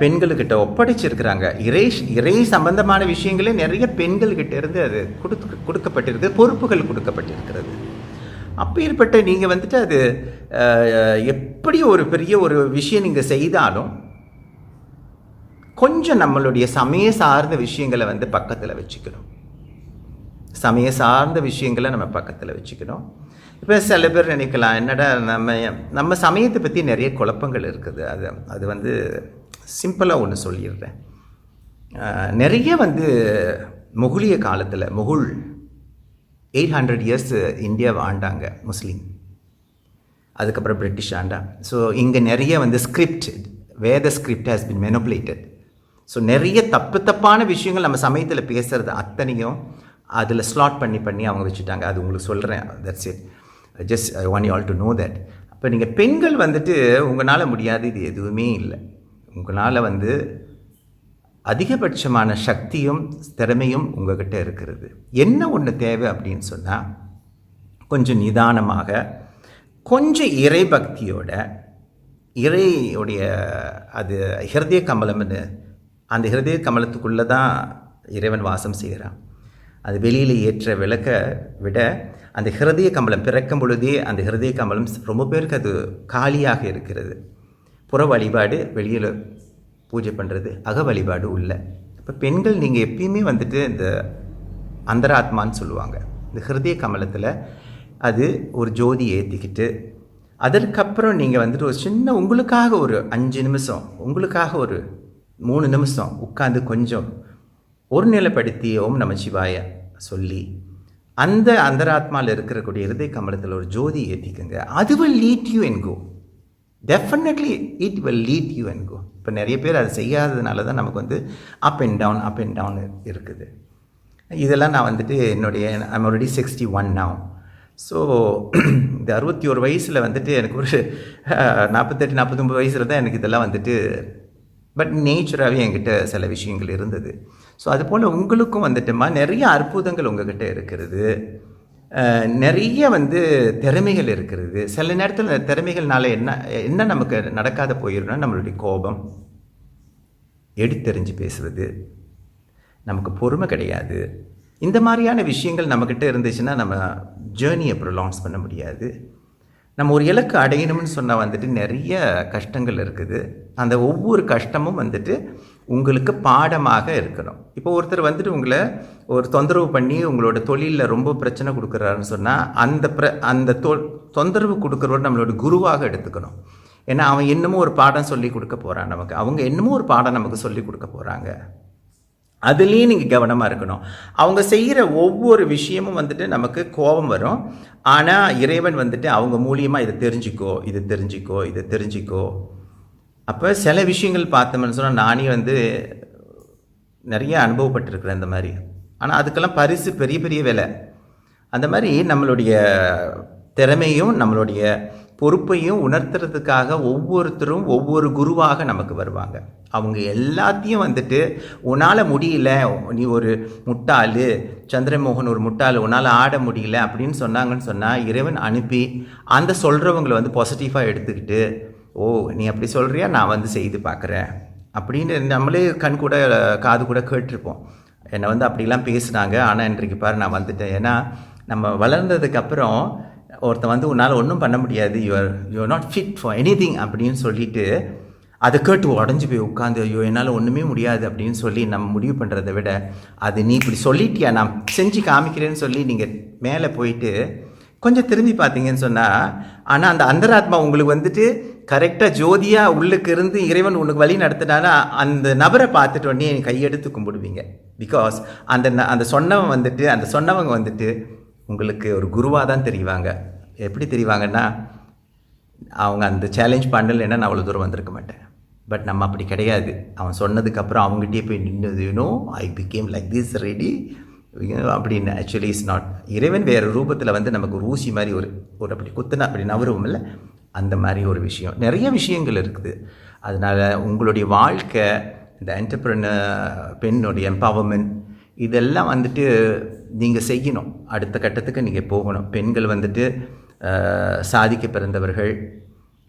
பெண்களுக்கிட்ட ஒப்படைச்சிருக்கிறாங்க. இறை சம்பந்தமான விஷயங்களே நிறைய பெண்கள்கிட்ட இருந்து அது கொடுக்கப்பட்டிருக்கு, பொறுப்புகள் கொடுக்கப்பட்டிருக்கிறது. அப்பேற்பட்ட நீங்கள் வந்துட்டு அது எப்படி ஒரு பெரிய ஒரு விஷயம் நீங்கள் செய்தாலும் கொஞ்சம் நம்மளுடைய சமய சார்ந்த விஷயங்களை வந்து பக்கத்தில் வச்சுக்கணும். சமய சார்ந்த விஷயங்களை நம்ம பக்கத்தில் வச்சுக்கணும். இப்போ சில பேர் நினைக்கலாம், என்னடா நம்ம சமயத்தை பற்றி நிறைய குழப்பங்கள் இருக்குது. அது வந்து சிம்பிளாக ஒன்று சொல்லிடுறேன். நிறைய வந்து முகுலிய காலத்தில் 800 இயர்ஸ் இந்தியாவை ஆண்டாங்க முஸ்லீம். அதுக்கப்புறம் பிரிட்டிஷ் ஆண்டா. ஸோ இங்கே நிறைய வந்து வேத ஸ்கிரிப்ட் ஹேஸ் பின் மெனிபுலேட்டட். ஸோ நிறைய தப்பான விஷயங்கள் நம்ம சமயத்தில் பேசுகிறது அத்தனையும் அதில் ஸ்லாட் பண்ணி அவங்க வச்சுட்டாங்க. அது உங்களுக்கு சொல்கிறேன். That's it. Just I want you all to know that. அப்போ நீங்கள் பெண்கள் வந்துட்டு உங்களால் முடியாது இது எதுவுமே இல்லை. உங்களால் வந்து அதிகபட்சமான சக்தியும் திறமையும் உங்கள்கிட்ட இருக்கிறது. என்ன ஒன்று தேவை அப்படின்னு சொன்னால், கொஞ்சம் நிதானமாக, கொஞ்சம் இறை பக்தியோட, இறையுடைய அது ஹிருதய கமலம்னு, அந்த ஹிருதய கமலத்துக்குள்ளே தான் இறைவன் வாசம் செய்கிறான். அது வெளியில் ஏற்ற விளக்க விட அந்த ஹிருதய கமலம் பிறக்கும் பொழுதே அந்த ஹிருதய கமலம் ரொம்ப பேருக்கு அது காலியாக இருக்கிறது. புற வழிபாடு வெளியில் பூஜை பண்ணுறது, அக வழிபாடு உள்ள. இப்போ பெண்கள் நீங்கள் எப்பயுமே வந்துட்டு இந்த அந்தராத்மான்னு சொல்லுவாங்க, இந்த ஹிருதய கமலத்தில் அது ஒரு ஜோதி ஏற்றிக்கிட்டு, அதற்கப்புறம் நீங்கள் வந்துட்டு ஒரு சின்ன உங்களுக்காக ஒரு 5 நிமிஷம், உங்களுக்காக ஒரு 3 நிமிஷம் உட்காந்து கொஞ்சம் ஒரு நிலைப்படுத்தி ஓம் நமச்சிவாய சொல்லி அந்த அந்தராத்மாவில் இருக்கக்கூடிய ஹிருதய கமலத்தில் ஒரு ஜோதி ஏற்றிக்குங்க. அது will lead you and go. Definitely it will lead you and go. இப்போ நிறைய பேர் அதை செய்யாததுனால தான் நமக்கு வந்து அப் அண்ட் டவுன் இருக்குது. இதெல்லாம் நான் வந்துட்டு என்னுடைய ஐம் ஆல்ரெடி 61 now. ஸோ இந்த 61 வயசில் வந்துட்டு எனக்கு ஒரு 48-49 வயசில் தான் எனக்கு இதெல்லாம் வந்துட்டு, பட் நேச்சுராகவே என்கிட்ட சில விஷயங்கள் இருந்தது. ஸோ அதுபோல் உங்களுக்கும் வந்துட்டுமா நிறைய அற்புதங்கள் உங்கள்கிட்ட இருக்கிறது, நிறைய வந்து திறமைகள் இருக்கிறது. சில நேரத்தில் திறமைகள்னால என்ன நமக்கு நடக்காத போயிடும்னா, நம்மளுடைய கோபம், எடுத்தெறிஞ்சு பேசுவது, நமக்கு பொறுமை கிடையாது. இந்த மாதிரியான விஷயங்கள் நம்மக்கிட்ட இருந்துச்சுன்னா நம்ம ஜேர்னியை ப்ரொலாங்ஸ் பண்ண முடியாது. நம்ம ஒரு இலக்கு அடையணும்னு சொன்னால் வந்துட்டு நிறைய கஷ்டங்கள் இருக்குது. அந்த ஒவ்வொரு கஷ்டமும் வந்துட்டு உங்களுக்கு பாடமாக இருக்கணும். இப்போ ஒருத்தர் வந்துட்டு உங்களை ஒரு தொந்தரவு பண்ணி உங்களோட தொழிலில் ரொம்ப பிரச்சனை கொடுக்குறாருன்னு சொன்னால் அந்த தொந்தரவு கொடுக்குறவர் நம்மளோட குருவாக எடுத்துக்கணும். ஏன்னா அவன் என்னமோ ஒரு பாடம் சொல்லி கொடுக்க போகிறான் நமக்கு, அவங்க என்னமோ ஒரு பாடம் நமக்கு சொல்லி கொடுக்க போகிறாங்க. அதுலேயும் நீங்கள் கவனமாக இருக்கணும். அவங்க செய்கிற ஒவ்வொரு விஷயமும் வந்துட்டு நமக்கு கோபம் வரும். ஆனால் இறைவன் வந்துட்டு அவங்க மூலியமாக இதை தெரிஞ்சிக்கோ. அப்போ சில விஷயங்கள் பார்த்தோம்னு சொன்னால், நானே வந்து நிறைய அனுபவப்பட்டிருக்கிறேன் இந்த மாதிரி. ஆனால் அதுக்கெல்லாம் பரிசு பெரிய பெரிய வேலை. அந்த மாதிரி நம்மளுடைய திறமையும் நம்மளுடைய பொறுப்பையும் உணர்த்துறதுக்காக ஒவ்வொருத்தரும் ஒவ்வொரு குருவாக நமக்கு வருவாங்க. அவங்க எல்லாத்தையும் வந்துட்டு உன்னால் முடியல, நீ ஒரு முட்டாள், சந்திரமோகன் ஒரு முட்டாள், உன்னால் ஆட முடியல அப்படின்னு சொன்னாங்கன்னு சொன்னால், இறைவன் அனுப்பி அந்த சொல்கிறவங்களை வந்து பாசிட்டிவாக எடுத்துக்கிட்டு, ஓ நீ அப்படி சொல்கிறியா, நான் வந்து செய்து பார்க்குறேன் அப்படின்னு நம்மளே கண் கூட காது கூட கேட்டிருப்போம். என்னை வந்து அப்படிலாம் பேசுனாங்க, ஆனால் இன்றைக்கு பாரு நான் வந்துட்டேன். ஏன்னா நம்ம வளர்ந்ததுக்கப்புறம் ஒருத்தன் வந்து உன்னால் ஒன்றும் பண்ண முடியாது, you're not fit for anything அப்படின்னு சொல்லிட்டு அதை கேட்டு உடஞ்சி போய் உட்காந்து ஐயோ என்னால் ஒன்றுமே முடியாது அப்படின்னு சொல்லி நம்ம முடிவு பண்ணுறதை விட, அது நீ இப்படி சொல்லிட்டியா நான் செஞ்சு காமிக்கிறேன்னு சொல்லி நீங்கள் மேலே போயிட்டு கொஞ்சம் திரும்பி பார்த்தீங்கன்னு சொன்னால், ஆனால் அந்த அந்தராத்மா உங்களுக்கு வந்துட்டு கரெக்டாக ஜோதியாக உள்ளுக்கு இருந்து இறைவன் உனக்கு வழி நடத்தினானா அந்த நபரை பார்த்துட்டு உடனே கையெடுத்து கும்பிடுவீங்க. பிகாஸ் அந்த சொன்னவங்க வந்துட்டு உங்களுக்கு ஒரு குருவாக தான் தெரிவாங்க. எப்படி தெரிவாங்கன்னா, அவங்க அந்த சேலஞ்ச் பண்ணலைன்னா நான் அவ்வளோ தூரம் வந்திருக்க மாட்டேன். பட் நம்ம அப்படி கிடையாது. அவன் சொன்னதுக்கப்புறம் அவங்ககிட்டே போய் நின்று I became like this ready அப்படின்னு. Actually is not. இறைவன் வேறு ரூபத்தில் வந்து நமக்கு ஒரு ஊசி மாதிரி ஒரு அப்படி குத்துனா அப்படி நவருவோம் இல்லை, அந்த மாதிரி ஒரு விஷயம். நிறைய விஷயங்கள் இருக்குது. அதனால் உங்களுடைய வாழ்க்கை, இந்த என்டர்பிரனர் பெண்ணுடைய எம்பவர்மெண்ட், இதெல்லாம் வந்துட்டு நீங்கள் செய்யணும். அடுத்த கட்டத்துக்கு நீங்கள் போகணும். பெண்கள் வந்துட்டு சாதிக்க பிறந்தவர்கள்.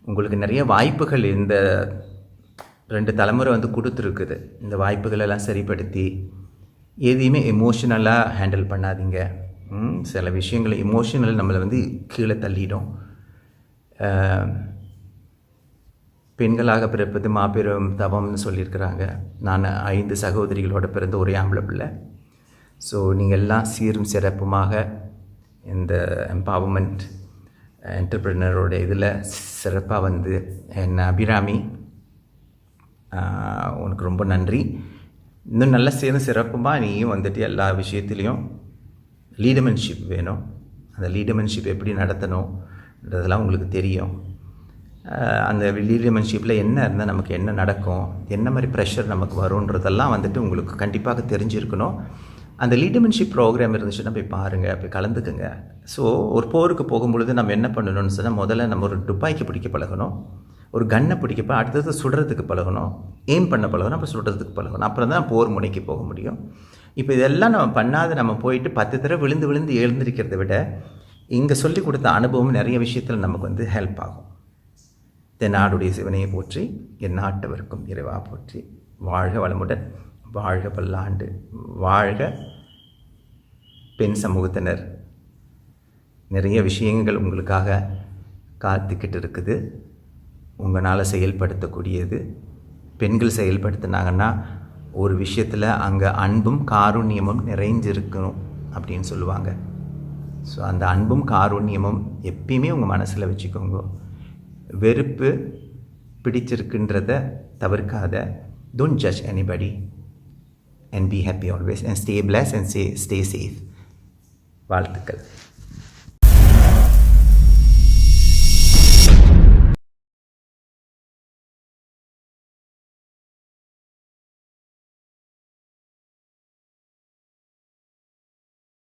உங்களுக்கு நிறைய வாய்ப்புகள் இந்த 2 தலைமுறை வந்து கொடுத்துருக்குது. இந்த வாய்ப்புகளெல்லாம் சரிப்படுத்தி எதையுமே எமோஷனலாக ஹேண்டில் பண்ணாதீங்க. சில விஷயங்கள் எமோஷனல் நம்மளை வந்து கீழே தள்ளிடும். பெண்களாக பிறப்பது மாபெரும் தவம்னு சொல்லியிருக்கிறாங்க. நான் 5 சகோதரிகளோட பிறந்த ஒரே ஆம்பளை பிள்ளை. ஸோ நீங்கள் எல்லாம் சீரும் சிறப்புமாக இந்த எம்பவர்மெண்ட் என்டர்பிரினரோட இதில் சிறப்பாக வந்து என்ன அபிராமி, உனக்கு ரொம்ப நன்றி. இன்னும் நல்ல சிறப்புமாக நீயும் வந்துட்டு எல்லா விஷயத்துலேயும் லீடர்மேன்ஷிப் வேணும். அந்த லீடர்மேன்ஷிப் எப்படி நடத்தணுன்றதெல்லாம் உங்களுக்கு தெரியும். அந்த லீடர்மேன்ஷிப்பில் என்ன இருந்தால் நமக்கு என்ன நடக்கும், என்ன மாதிரி ப்ரெஷர் நமக்கு வரும்ன்றதெல்லாம் வந்துட்டு உங்களுக்கு கண்டிப்பாக தெரிஞ்சிருக்கணும். அந்த லீடர்மேன்ஷிப் ப்ரோக்ராம் இருந்துச்சுன்னா போய் பாருங்கள், போய் கலந்துக்குங்க. ஸோ ஒரு போருக்கு போகும்பொழுது நம்ம என்ன பண்ணணும்னு சொன்னால், முதல்ல நம்ம ஒரு துப்பாக்கி பிடிக்க பழகணும், ஒரு கன்னை பிடிக்க அடுத்தது சுடுறதுக்கு பழகணும், எய்ம் பண்ண பழகணும், அப்புறம் சுடுறதுக்கு பழகணும். அப்புறம் தான் போர் முனைக்கு போக முடியும். இப்போ இதெல்லாம் நம்ம பண்ணாத நம்ம போயிட்டு 10 தடவை விழுந்து எழுந்திருக்கிறத விட இங்கே சொல்லி கொடுத்த அனுபவம் நிறைய விஷயத்தில் நமக்கு வந்து ஹெல்ப் ஆகும். தென்னாடுடைய சிவனையை போற்றி, என் நாட்டவருக்கும் இறைவா போற்றி. வாழ்க வளமுடன், வாழ்க பல்லாண்டு, வாழ்க பெண் சமூகத்தினர். நிறைய விஷயங்கள் உங்களுக்காக காத்துக்கிட்டு இருக்குது. உங்களால் செயல்படுத்தக்கூடியது. பெண்கள் செயல்படுத்தினாங்கன்னா ஒரு விஷயத்தில் அங்கே அன்பும் காருண்யமும் நிறைஞ்சிருக்கணும் அப்படின்னு சொல்லுவாங்க. ஸோ அந்த அன்பும் காருண்யமும் எப்பயுமே உங்கள் மனசில் வச்சுக்கோங்க. வெறுப்பு பிடிச்சிருக்குன்றத தவிர்க்காத. Don't judge anybody and be happy always and stay blessed and stay safe. வாழ்த்துக்கள்.